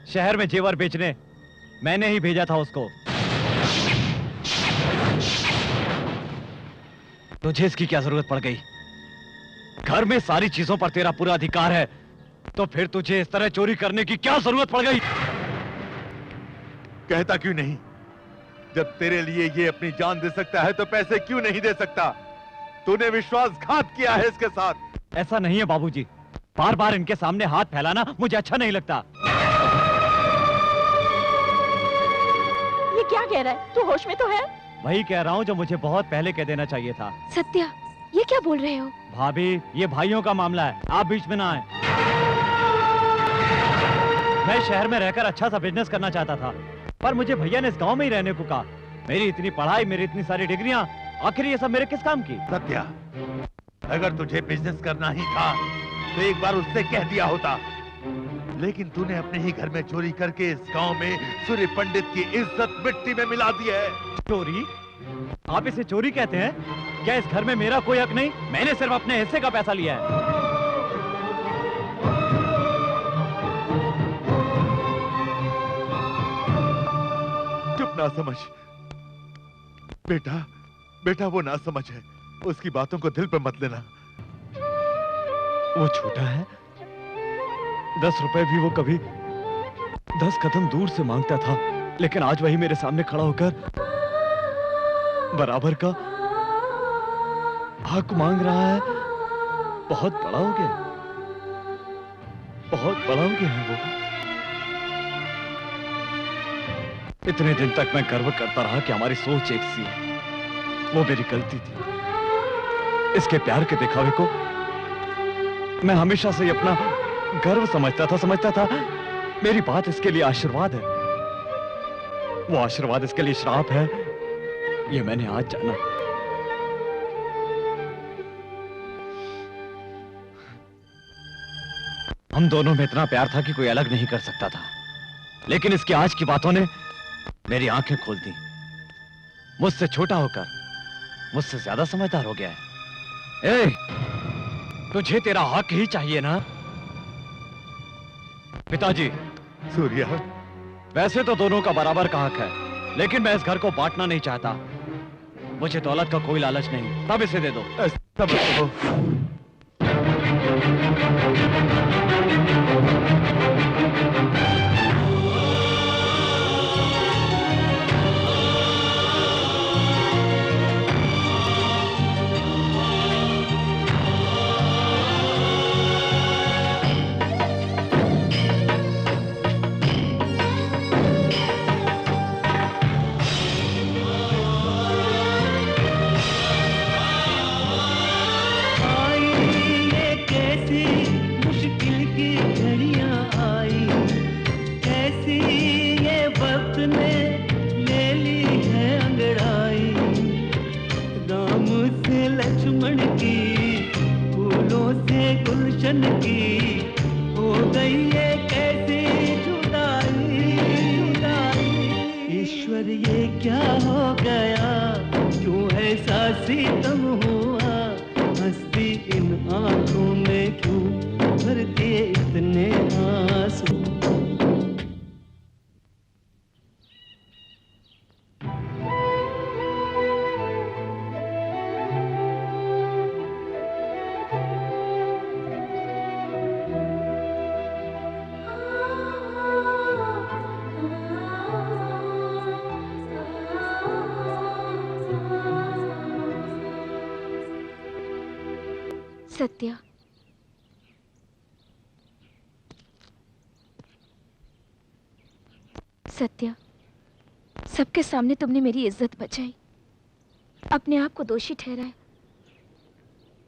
शहर में जेवर बेचने मैंने ही भेजा था उसको। तुझे इसकी क्या जरूरत पड़ गई? घर में सारी चीजों पर तेरा पूरा अधिकार है, तो फिर तुझे इस तरह चोरी करने की क्या जरूरत पड़ गई? कहता क्यों नहीं? जब तेरे लिए ये अपनी जान दे सकता है तो पैसे क्यों नहीं दे सकता? तूने विश्वासघात किया है इसके साथ। ऐसा नहीं है बाबूजी, बार बार इनके सामने हाथ फैलाना मुझे अच्छा नहीं लगता। ये क्या कह रहा है? तू होश में तो है? वही कह रहा हूँ जो मुझे बहुत पहले कह देना चाहिए था। सत्या, ये क्या बोल रहे हो? भाभी, ये भाइयों का मामला है, आप बीच में ना आए। मैं शहर में रहकर अच्छा सा बिजनेस करना चाहता था, पर मुझे भैया ने इस गांव में ही रहने को कहा। मेरी इतनी पढ़ाई, मेरी इतनी सारी डिग्रियां, आखिर ये सब मेरे किस काम की? सत्या, अगर तुझे बिजनेस करना ही था तो एक बार उससे कह दिया होता, लेकिन तूने अपने ही घर में चोरी करके इस गांव में सूर्य पंडित की इज्जत मिट्टी में मिला दी है। चोरी? आप इसे चोरी कहते हैं? क्या इस घर में मेरा कोई हक नहीं? मैंने सिर्फ अपने हिस्से का पैसा लिया है। चुप ना समझ बेटा, बेटा वो ना समझ है, उसकी बातों को दिल पे मत लेना। वो छोटा है, 10 रुपए भी वो कभी 10 कदम दूर से मांगता था, लेकिन आज वही मेरे सामने खड़ा होकर बराबर का हक मांग रहा है। बहुत बड़ा हो गया, बहुत बड़ा हो गया है वो। इतने दिन तक मैं गर्व करता रहा कि हमारी सोच एक सी है, वो मेरी गलती थी। इसके प्यार के दिखावे को मैं हमेशा से अपना गर्व समझता था। मेरी बात इसके लिए आशीर्वाद है, वो आशीर्वाद इसके लिए श्राप है, ये मैंने आज जाना। हम दोनों में इतना प्यार था कि कोई अलग नहीं कर सकता था, लेकिन इसकी आज की बातों ने मेरी आंखें खोल दी। मुझसे छोटा होकर मुझसे ज्यादा समझदार हो गया है। ए, तुझे तेरा हक ही चाहिए ना? पिताजी। सूर्या, वैसे तो दोनों का बराबर का हक है, लेकिन मैं इस घर को बांटना नहीं चाहता। मुझे दौलत का कोई लालच नहीं, तब इसे दे दो। सत्या, सत्या, सबके सामने तुमने मेरी इज्जत बचाई, अपने आप को दोषी ठहराया।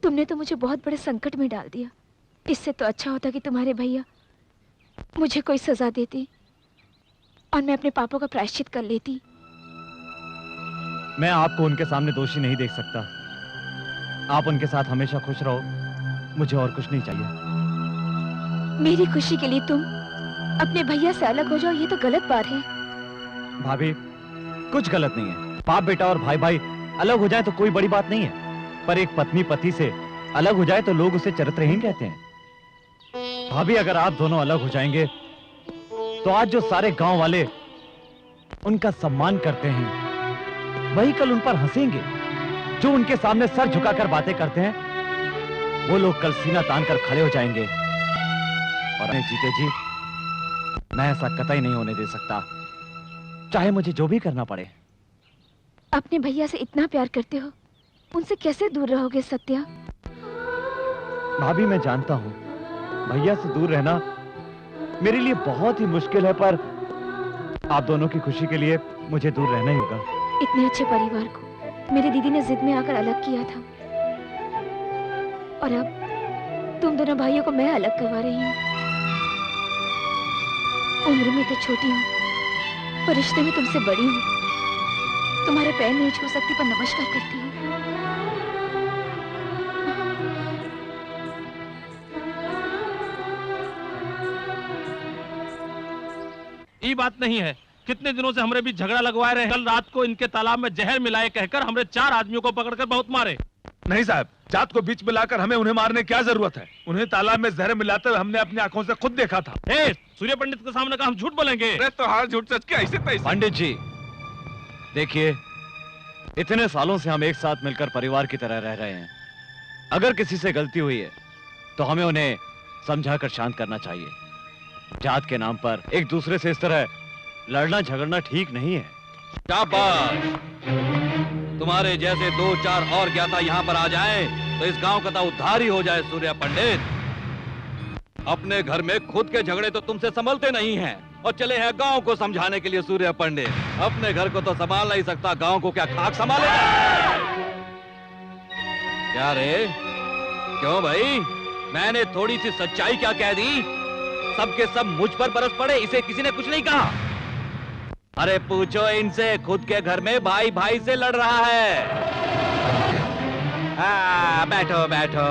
तुमने तो मुझे बहुत बड़े संकट में डाल दिया। इससे तो अच्छा होता कि तुम्हारे भैया मुझे कोई सजा देते। और मैं अपने पापों का प्रायश्चित कर लेती। मैं आपको उनके सामने दोषी नहीं देख सकता। आप उनके साथ हमेशा खुश रहो, मुझे और कुछ नहीं चाहिए। मेरी खुशी के लिए तुम अपने भैया से अलग हो जाओ, ये तो गलत बात है। भाभी, कुछ गलत नहीं है। बाप बेटा और भाई भाई अलग हो जाए तो कोई बड़ी बात नहीं है, पर एक पत्नी पति से अलग हो जाए तो लोग उसे चरित्रहीन कहते हैं। भाभी, अगर आप दोनों अलग हो जाएंगे तो आज जो सारे गांव वाले उनका सम्मान करते हैं वही कल उन पर हंसेंगे। जो उनके सामने सर झुकाकर बातें करते हैं वो लोग कल सीना तान कर खड़े हो जाएंगे। और नहीं जीते जी, मैं ऐसा कतई नहीं होने दे सकता, चाहे मुझे जो भी करना पड़े। अपने भैया से इतना प्यार करते हो, उनसे कैसे दूर रहोगे सत्या? भाभी, मैं जानता हूं भैया से दूर रहना मेरे लिए बहुत ही मुश्किल है, पर आप दोनों की खुशी के लिए मुझे दूर रहना ही होगा। इतने अच्छे परिवार को मेरी दीदी ने जिद में आकर अलग किया था, और अब तुम दोनों भाइयों को मैं अलग करवा रही हूँ। उम्र में तो छोटी हूँ, पर रिश्ते में तुमसे बड़ी हूँ। तुम्हारे पैर नहीं छू सकती, पर नमस्कार करती हूँ। ये बात नहीं है, कितने दिनों से हमरे बीच झगड़ा लगवा रहे हैं। कल रात को इनके तालाब में जहर मिलाए कहकर हमरे 4 आदमियों को पकड़कर बहुत मारे। नहीं साहब, जात को बीच मिलाकर हमें उन्हें मारने की क्या जरूरत है? उन्हें तालाब में जहर मिलाते हुए हमने अपनी आंखों से खुद देखा था। सूर्य पंडित के सामने का हम झूठ बोलेंगे? अरे तो हार झूठ सच के ऐसे तैसे। पंडित जी, देखिए, इतने सालों से हम एक साथ मिलकर परिवार की तरह रह रहे हैं। अगर किसी से गलती हुई है तो हमें उन्हें समझाकर शांत करना चाहिए। जात के नाम पर एक दूसरे से इस तरह लड़ना झगड़ना ठीक नहीं है। शाबाश! तुम्हारे जैसे 2-4 और ज्ञाता यहाँ पर आ जाएं तो इस गांव का तो उद्धार ही हो जाए। सूर्य पंडित, अपने घर में खुद के झगड़े तो तुमसे संभलते नहीं हैं और चले हैं गांव को समझाने के लिए। सूर्य पंडित अपने घर को तो संभाल नहीं सकता, गांव को क्या खाक संभालेगा? क्या रे, क्यों भाई? मैंने थोड़ी सी सच्चाई क्या कह दी? सबके सब मुझ पर बरस पड़े, इसे किसी ने कुछ नहीं कहा। अरे पूछो इनसे, खुद के घर में भाई भाई से लड़ रहा है। बैठो बैठो,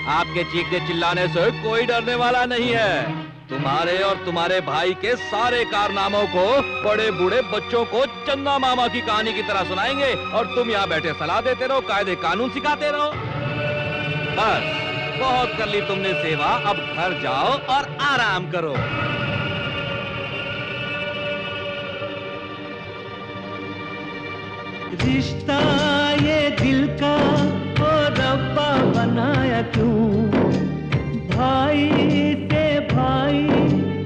आपके चीखने चिल्लाने से कोई डरने वाला नहीं है। तुम्हारे और तुम्हारे भाई के सारे कारनामों को बड़े बूढ़े बच्चों को चंदा मामा की कहानी की तरह सुनाएंगे और तुम यहाँ बैठे सलाह देते रहो, कायदे कानून सिखाते रहो। बस, बहुत कर ली तुमने सेवा, अब घर जाओ और आराम करो। रिश्ता ये दिल का ओ रब्बा बनाया क्यों? भाई से भाई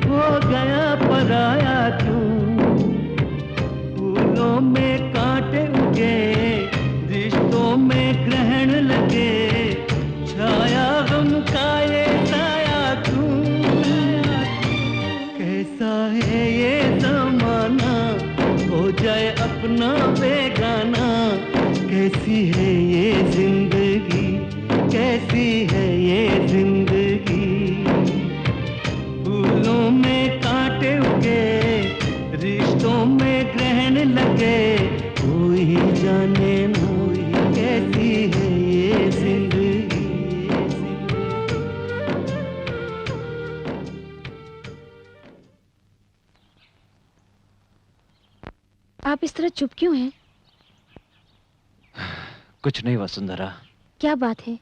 हो गया पराया क्यों? फूलों में कांटे उगे, रिश्तों में ग्रहण लगे, छाया गम का ये साया क्यों? कैसा है ये जमाना, हो जाए अपना बेगाना। कैसी है ये जिंदगी, कैसी है ये जिंदगी? फूलों में कांटे उगे, रिश्तों में ग्रहण लगे, कोई जाने ना कैसी है ये जिंदगी। आप इस तरह चुप क्यों हैं? कुछ नहीं वसुंधरा। क्या बात है?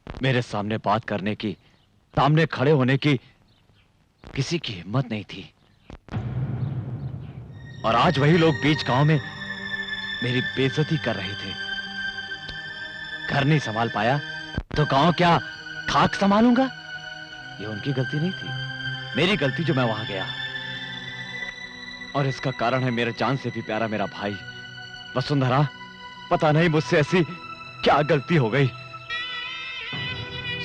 मेरे सामने बात करने की, सामने खड़े होने की किसी की हिम्मत नहीं थी, और आज वही लोग बीच गांव में मेरी बेइज्जती कर रहे थे। घर नहीं संभाल पाया तो गांव क्या खाक संभालूंगा? ये उनकी गलती नहीं थी, मेरी गलती जो मैं वहां गया। और इसका कारण है मेरे जान से भी प्यारा मेरा भाई। वसुंधरा, पता नहीं मुझसे ऐसी क्या गलती हो गई।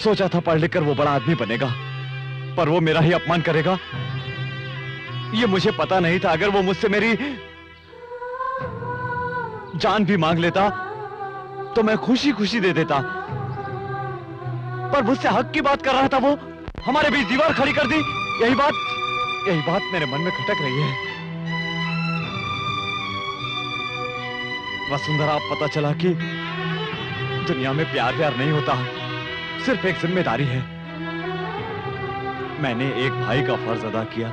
सोचा था पढ़ लिख कर वो बड़ा आदमी बनेगा, पर वो मेरा ही अपमान करेगा। ये मुझे पता नहीं था, अगर वो मुझसे मेरी जान भी मांग लेता तो मैं खुशी खुशी दे देता, पर मुझसे हक की बात कर रहा था वो। हमारे बीच दीवार खड़ी कर दी। यही बात मेरे मन में खटक रही है। वसुंधरा, अब पता चला कि दुनिया में प्यार प्यार नहीं होता, सिर्फ एक जिम्मेदारी है। मैंने एक भाई का फर्ज अदा किया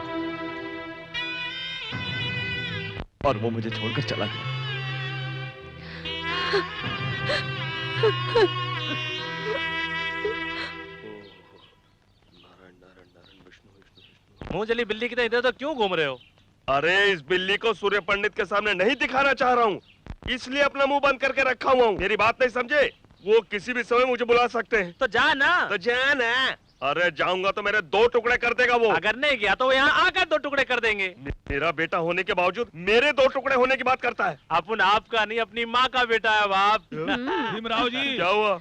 और वो मुझे छोड़कर चला गया। मुंह जली बिल्ली की तरह इधर तो क्यों घूम रहे हो? अरे इस बिल्ली को सूर्य पंडित के सामने नहीं दिखाना चाह रहा हूँ, इसलिए अपना मुंह बंद करके रखा हुआ हूँ। मेरी बात नहीं समझे? वो किसी भी समय मुझे बुला सकते हैं। तो जा ना। तो जा ना। अरे जाऊंगा तो मेरे 2 टुकड़े कर देगा वो। अगर नहीं गया तो वो यहाँ आकर 2 टुकड़े कर देंगे। मेरा बेटा होने के बावजूद मेरे 2 टुकड़े होने की बात करता है। अपन आपका नहीं, अपनी माँ का बेटा है बाप। भीमराव जी, क्या हुआ?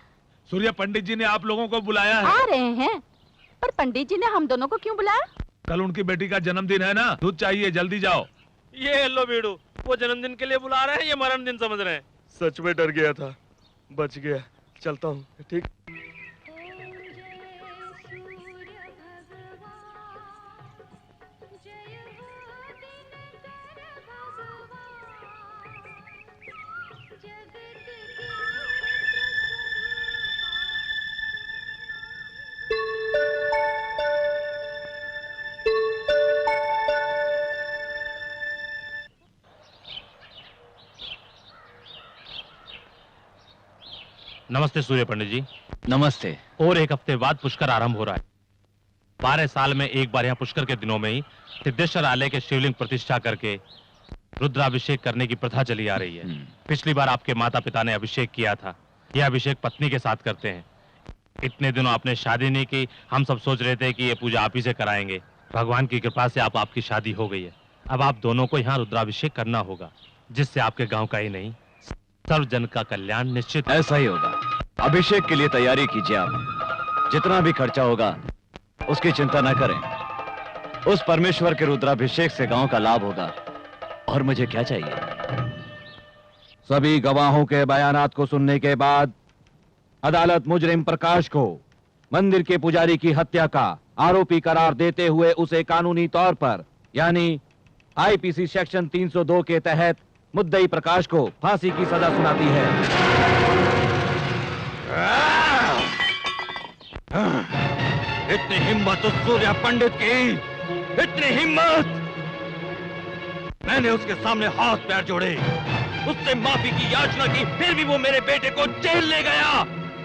सूर्य पंडित जी ने आप लोगों को बुलाया है। आ रहे हैं, पर पंडित जी ने हम दोनों को क्यों बुलाया? कल उनकी बेटी का जन्मदिन है ना, दूध चाहिए, जल्दी जाओ। ये लो बीड़ू, वो जन्मदिन के लिए बुला रहे हैं, ये मरण दिन समझ रहे हैं। सच में डर गया था, बच गया। चलता हूँ। ठीक। नमस्ते सूर्य पंडित जी। नमस्ते। और एक हफ्ते बाद पुष्कर आरंभ हो रहा है। 12 साल में एक बार यहाँ पुष्कर के दिनों में ही सिद्धेश्वर आलय के शिवलिंग प्रतिष्ठा करके रुद्राभिषेक करने की प्रथा चली आ रही है। पिछली बार आपके माता पिता ने अभिषेक किया था, यह अभिषेक पत्नी के साथ करते हैं। इतने दिनों आपने शादी नहीं की, हम सब सोच रहे थे कि ये पूजा आप ही से कराएंगे। भगवान की कृपा से आपकी शादी हो गई है। अब आप दोनों को यहाँ रुद्राभिषेक करना होगा, जिससे आपके गाँव का ही नहीं सर्व जन का कल्याण निश्चित। ऐसा ही होगा। अभिषेक के लिए तैयारी कीजिए आप। जितना भी खर्चा होगा उसकी चिंता न करें। उस परमेश्वर के रुद्राभिषेक से गांव का लाभ होगा। और मुझे क्या चाहिए? सभी गवाहों के बयानात को सुनने के बाद अदालत मुजरिम प्रकाश को मंदिर के पुजारी की हत्या का आरोपी करार देते हुए उसे कानूनी तौर पर यानी आईपीसी सेक्शन 302 के तहत मुद्दई प्रकाश को फांसी की सजा सुनाती है। इतनी हिम्मत उस सूर्य पंडित की, इतनी हिम्मत! मैंने उसके सामने हाथ पैर जोड़े, उससे माफी की याचना की, फिर भी वो मेरे बेटे को जेल ले गया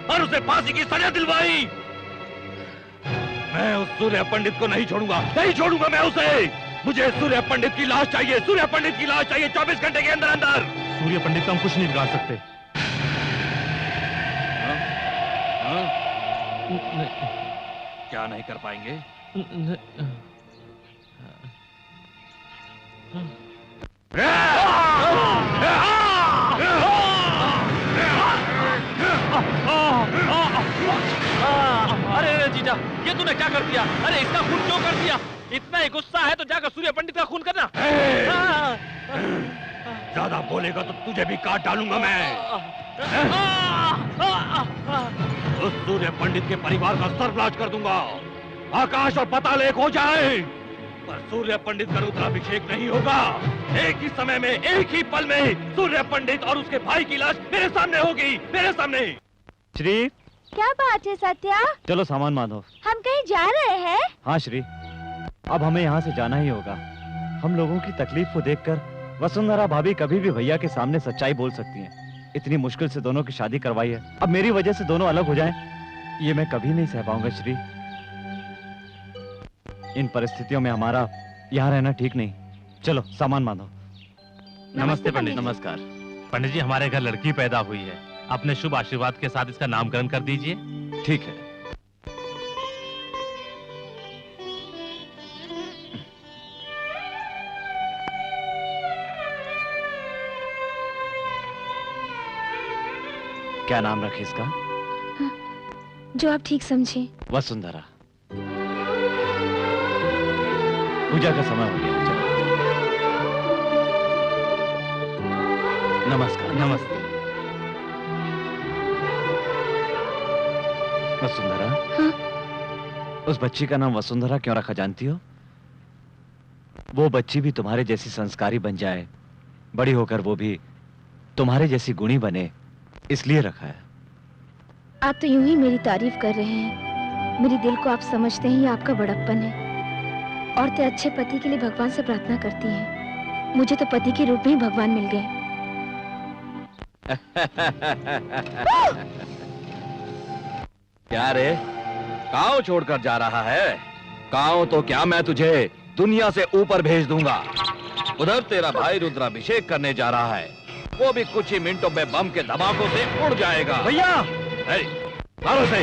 और उसे फांसी की सजा दिलवाई। मैं उस सूर्य पंडित को नहीं छोड़ूंगा, नहीं छोड़ूंगा मैं उसे। मुझे सूर्य पंडित की लाश चाहिए, सूर्य पंडित की लाश चाहिए 24 घंटे के अंदर अंदर। सूर्य पंडित का हम कुछ नहीं बिगाड़ सकते। क्या नहीं कर पाएंगे? अरे जीजा, ये तूने क्या कर दिया? अरे इसका खून क्यों कर दिया? इतना ही गुस्सा है तो जाकर सूर्य पंडित का खून करना। ज्यादा बोलेगा तो तुझे भी काट डालूंगा मैं। उस सूर्य पंडित के परिवार का सर्वनाश कर दूंगा। आकाश और पाताल एक हो जाए, पर सूर्य पंडित का रुद्राभिषेक नहीं होगा। एक ही समय में, एक ही पल में सूर्य पंडित और उसके भाई की लाश मेरे सामने होगी, मेरे सामने। श्री, क्या बात है सत्या? चलो सामान बांधो। हम कहीं जा रहे हैं? हाँ श्री, अब हमें यहाँ से जाना ही होगा। हम लोगों की तकलीफ को देखकर वसुंधरा भाभी कभी भी भैया के सामने सच्चाई बोल सकती हैं। इतनी मुश्किल से दोनों की शादी करवाई है, अब मेरी वजह से दोनों अलग हो जाएं, ये मैं कभी नहीं सह पाऊंगा श्री। इन परिस्थितियों में हमारा यहाँ रहना ठीक नहीं। चलो सामान बांधो। नमस्ते पंडित। नमस्कार पंडित जी, हमारे घर लड़की पैदा हुई है, अपने शुभ आशीर्वाद के साथ इसका नामकरण कर दीजिए। ठीक है। क्या नाम रखे इसका? जो आप ठीक समझे। वसुंधरा। पूजा का समय हो गया, चलो। नमस्कार। नमस्ते। वसुंधरा। हाँ? उस बच्ची का नाम वसुंधरा क्यों रखा जानती हो? वो बच्ची भी तुम्हारे जैसी संस्कारी बन जाए, बड़ी होकर वो भी तुम्हारे जैसी गुणी बने इसलिए रखा है। आप तो यूं ही मेरी तारीफ कर रहे हैं। मेरे दिल को आप समझते हैं, ये आपका बड़प्पन है। औरतें अच्छे पति के लिए भगवान से प्रार्थना करती हैं। मुझे तो पति के रूप में ही भगवान मिल गए। क्या रे, गांव छोड़कर जा रहा है? गांव तो क्या, मैं तुझे दुनिया से ऊपर भेज दूंगा। उधर तेरा भाई रुद्राभिषेक करने जा रहा है, वो भी कुछ ही मिनटों में बम के धमाकों से उड़ जाएगा। भैया मारो से।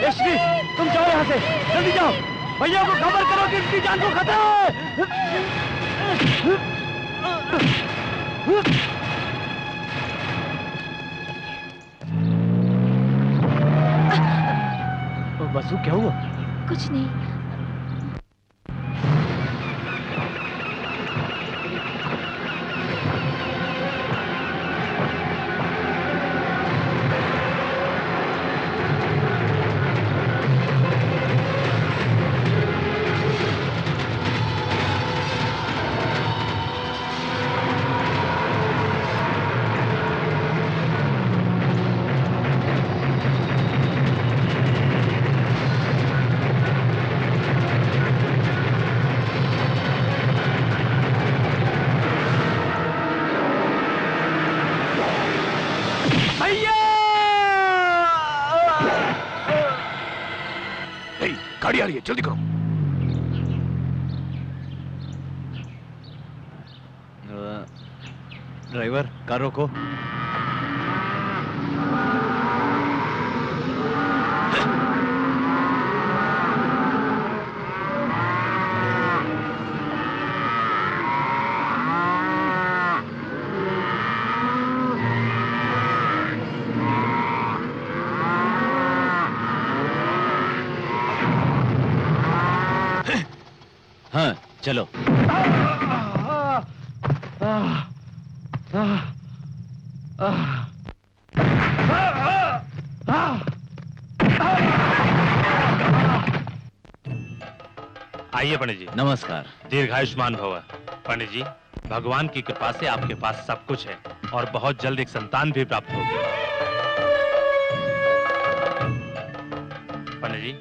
यश्वी, तुम जाओ यहाँ से, जल्दी जाओ। भैया को खबर करो कि इनकी जान को खतरा है। बसु, क्या हुआ? कुछ नहीं। गाड़ी आ रही है, जल्दी करो। ड्राइवर, कार रोको। हाँ, चलो। आइए पंडित जी। नमस्कार। दीर्घायुष्मान भव। पंडित जी, भगवान की कृपा से आपके पास सब कुछ है और बहुत जल्द एक संतान भी प्राप्त होगी। पंडित जी,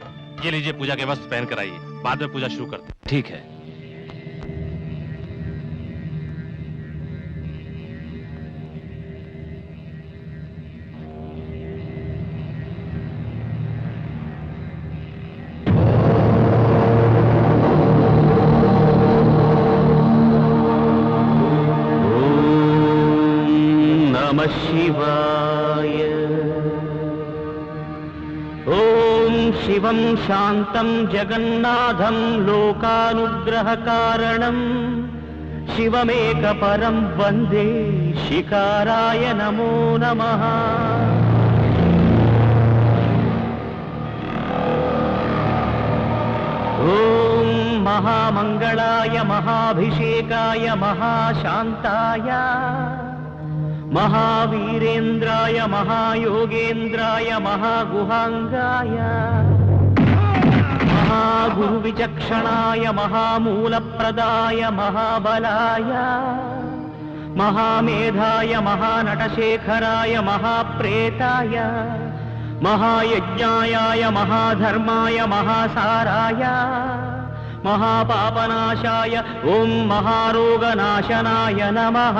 ये लीजिए पूजा के वस्त्र पहन कर आइए, बाद में पूजा शुरू करते हैं। ठीक है। शिवाय। ओम शिवं शांतं जगन्नाथं लोकानुग्रहकारणं शिवमेकपरं वन्दे शिकाराय नमो नमः। ओम महामंगलाय महाभिषेकाय महाशांताय महावीरेन्द्राय महायोगेन्द्राय महागुहांगाय महागुरुविचक्षणाय महामूलप्रदाय महाबलाय महामेधाय महानटशेखराय महाप्रेताय महायज्ञाय महाधर्माय महासाराय महापापनाशाय ओम महारोगनाशनाय नमः।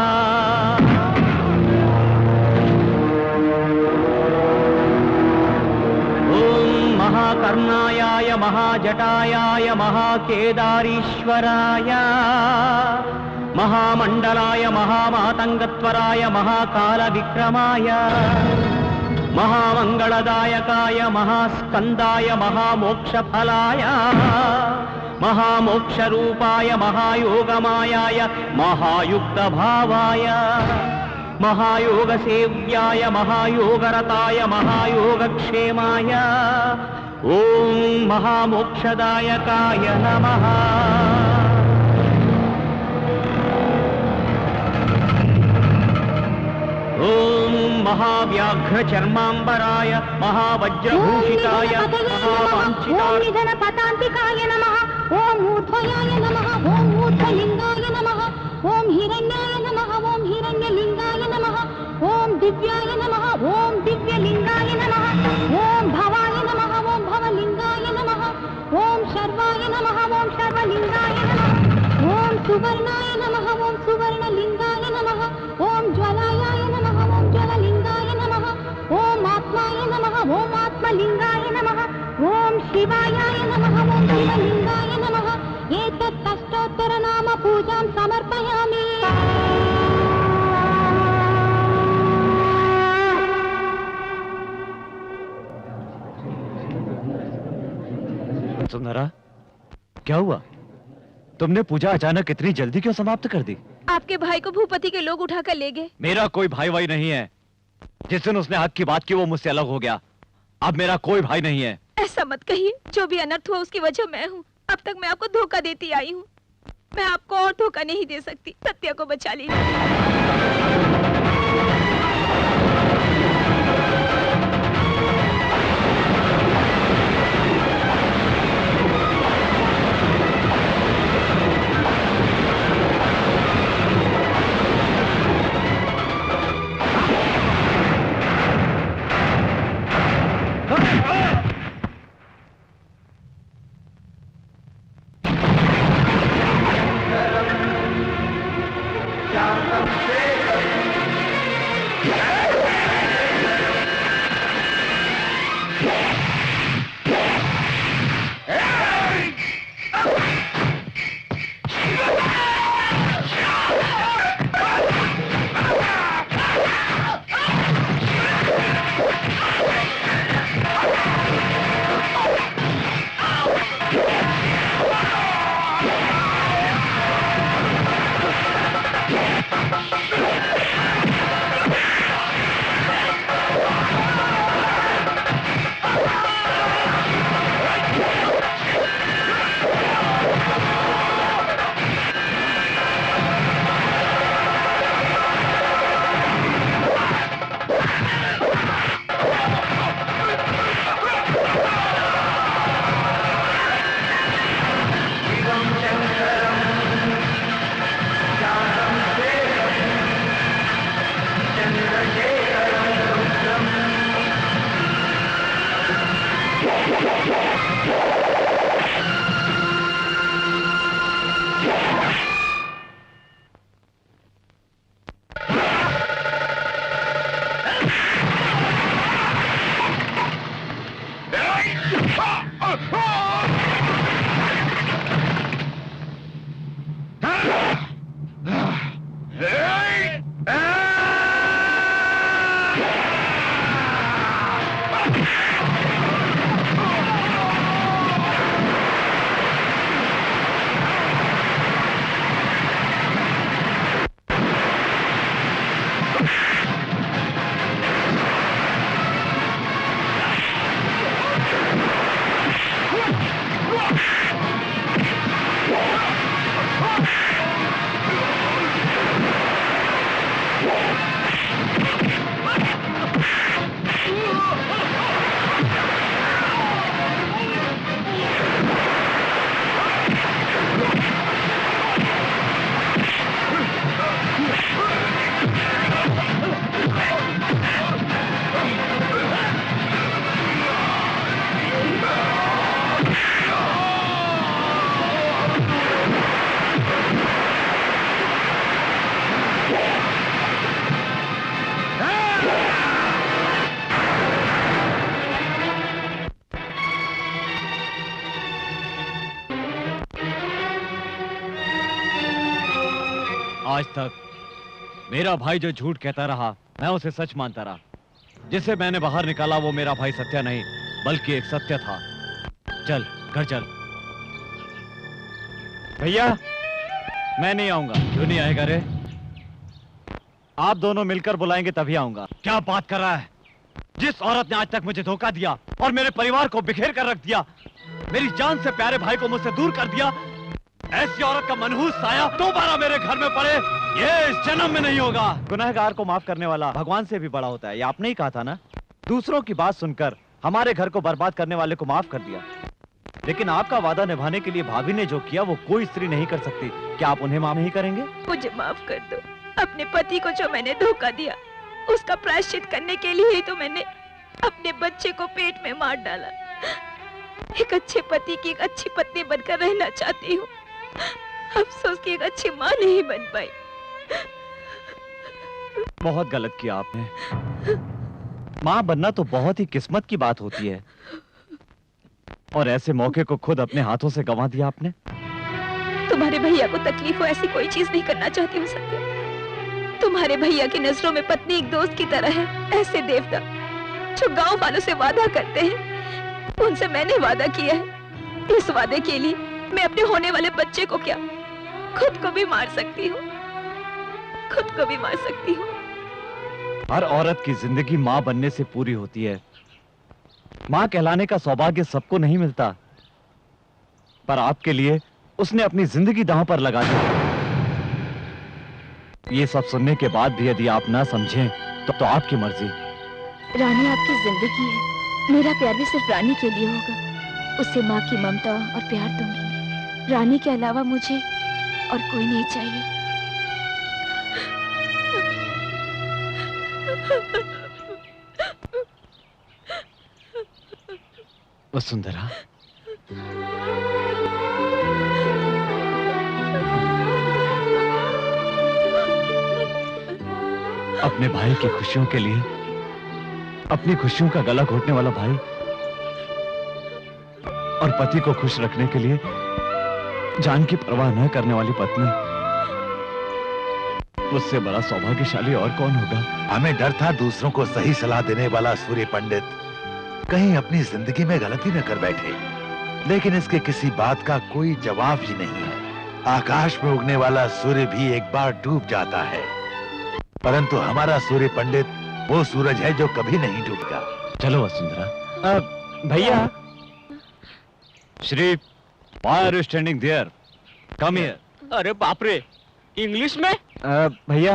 महाकर्णायाय महाजटायाय महाकेदारीश्वराय महामंडलाय महामातंगत्वराय महाकालविक्रमाय महामंगलदायकाय महास्कंदाय महामोक्षफलाय महामोक्षरूपाय महायोगमायाय महायुक्तभावाय महायोगसेव्याय महायोगरताय महायोगक्षेमाय ओम महामोक्षदायकाय नमः। ओम महाव्याघ्रचर्मांबराय महावज्रभूषिताय महावांछिताय पतांतिकाय नमः। ओम ऊर्ध्वयाय नमः, ओम ऊर्ध्वलिंगाय नमः, ओम हिरण्याय नमः, ओम हिरण्यलिंगाय नमः, ओम दिव्याय नमः, ओम दिव्यलिंगाय नमः, ओम भवाय नमः, ओम भवलिंगाय नमः, ओम शर्वाय नमः, ओम शर्वलिंगाय नमः, ओम सुवर्णाय नमः, ओम सुवर्णलिंगाय नमः, ओम ज्वलायाय नमः, ओम ज्वललिंगाय नमः, ओम आत्माय नमः, ओम आत्मलिंगाय नमः, ओम शिवायाय नमः, ओम शिवलिंगाय नमः। एतत् अष्टोत्तर नाम पूजां समर्पयामि। सुंदरा, क्या हुआ? तुमने पूजा अचानक इतनी जल्दी क्यों समाप्त कर दी? आपके भाई को भूपति के लोग उठाकर ले गए। मेरा कोई भाई वाई नहीं है। जिस दिन उसने हक की बात की वो मुझसे अलग हो गया। अब मेरा कोई भाई नहीं है। ऐसा मत कहिए, जो भी अनर्थ हुआ उसकी वजह मैं हूँ। अब तक मैं आपको धोखा देती आई हूँ। मैं आपको और धोखा नहीं दे सकती। सत्या को बचा लीजिए। आज तक मेरा भाई जो झूठ कहता रहा मैं उसे सच मानता रहा। जिसे मैंने बाहर निकाला वो मेरा भाई सत्या नहीं बल्कि एक सत्य था। चल घर चल। भैया मैं नहीं आऊंगा। क्यों नहीं आएगा रे? आप दोनों मिलकर बुलाएंगे तभी आऊंगा। क्या बात कर रहा है? जिस औरत ने आज तक मुझे धोखा दिया और मेरे परिवार को बिखेर कर रख दिया, मेरी जान से प्यारे भाई को मुझसे दूर कर दिया, ऐसी औरत का मनहूस साया दोबारा मेरे घर में पड़े ये इस जन्म में नहीं होगा। गुनहगार को माफ करने वाला भगवान से भी बड़ा होता है, ये आपने ही कहा था ना। दूसरों की बात सुनकर हमारे घर को बर्बाद करने वाले को माफ कर दिया, लेकिन आपका वादा निभाने के लिए भाभी ने जो किया वो कोई स्त्री नहीं कर सकती। क्या आप उन्हें माफ नहीं करेंगे? मुझे माफ कर दो। अपने पति को जो मैंने धोखा दिया, उसका प्रायश्चित करने के लिए ही तो मैंने अपने बच्चे को पेट में मार डाला। एक अच्छे पति की एक अच्छी पत्नी बनकर रहना चाहती हूँ। अफसोस की एक अच्छी माँ नहीं बन पाई। बहुत गलत किया आपने। माँ बनना तो बहुत ही किस्मत की बात होती है, और ऐसे मौके को खुद अपने हाथों से गंवा दिया आपने। तुम्हारे भैया को तकलीफ हो ऐसी कोई चीज नहीं करना चाहती हूँ सत्य। तुम्हारे भैया की नजरों में पत्नी एक दोस्त की तरह है। ऐसे देवता जो गांव वालों से वादा करते हैं, उनसे मैंने वादा किया है। इस वादे के लिए मैं अपने होने वाले बच्चे को क्या, खुद को भी मार सकती हूँ। खुद को भी मार सकती हूँ। हर औरत की जिंदगी माँ बनने से पूरी होती है। माँ कहलाने का सौभाग्य सबको नहीं मिलता, पर आपके लिए उसने अपनी जिंदगी दांव पर लगा दी। ये सब सुनने के बाद भी यदि आप ना समझें तो आपकी मर्जी। रानी आपकी जिंदगी है, मेरा प्यार भी सिर्फ रानी के लिए होगा। उससे माँ की ममता और प्यार दूंगी। रानी के अलावा मुझे और कोई नहीं चाहिए। वसुंधरा, अपने भाई की खुशियों के लिए अपनी खुशियों का गला घोटने वाला भाई और पति को खुश रखने के लिए जान की परवाह न करने वाली पत्नी, उससे बड़ा सौभाग्यशाली और कौन होगा? हमें डर था दूसरों को सही सलाह देने वाला सूर्य पंडित कहीं अपनी जिंदगी में गलती न कर बैठे, लेकिन इसके किसी बात का कोई जवाब ही नहीं है। आकाश में उगने वाला सूर्य भी एक बार डूब जाता है, परंतु हमारा सूर्य पंडित वो सूरज है जो कभी नहीं डूबता। चलो वसुंधरा। भैया, Shri, why are you standing there? Come here. अरे बाप रे, इंग्लिश में? भैया,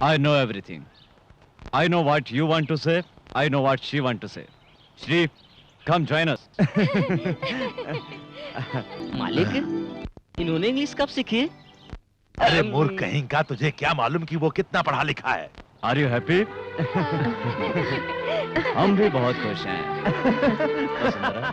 I know everything. I know what you want to say. I know what she want to say. Shri, come join us. मालिक, इन्होंने इंग्लिश कब सीखी? अरे मूर्ख कहीं का, तुझे क्या मालूम कि वो कितना पढ़ा लिखा है? Are you happy? हम भी बहुत खुश हैं। वसुंधरा,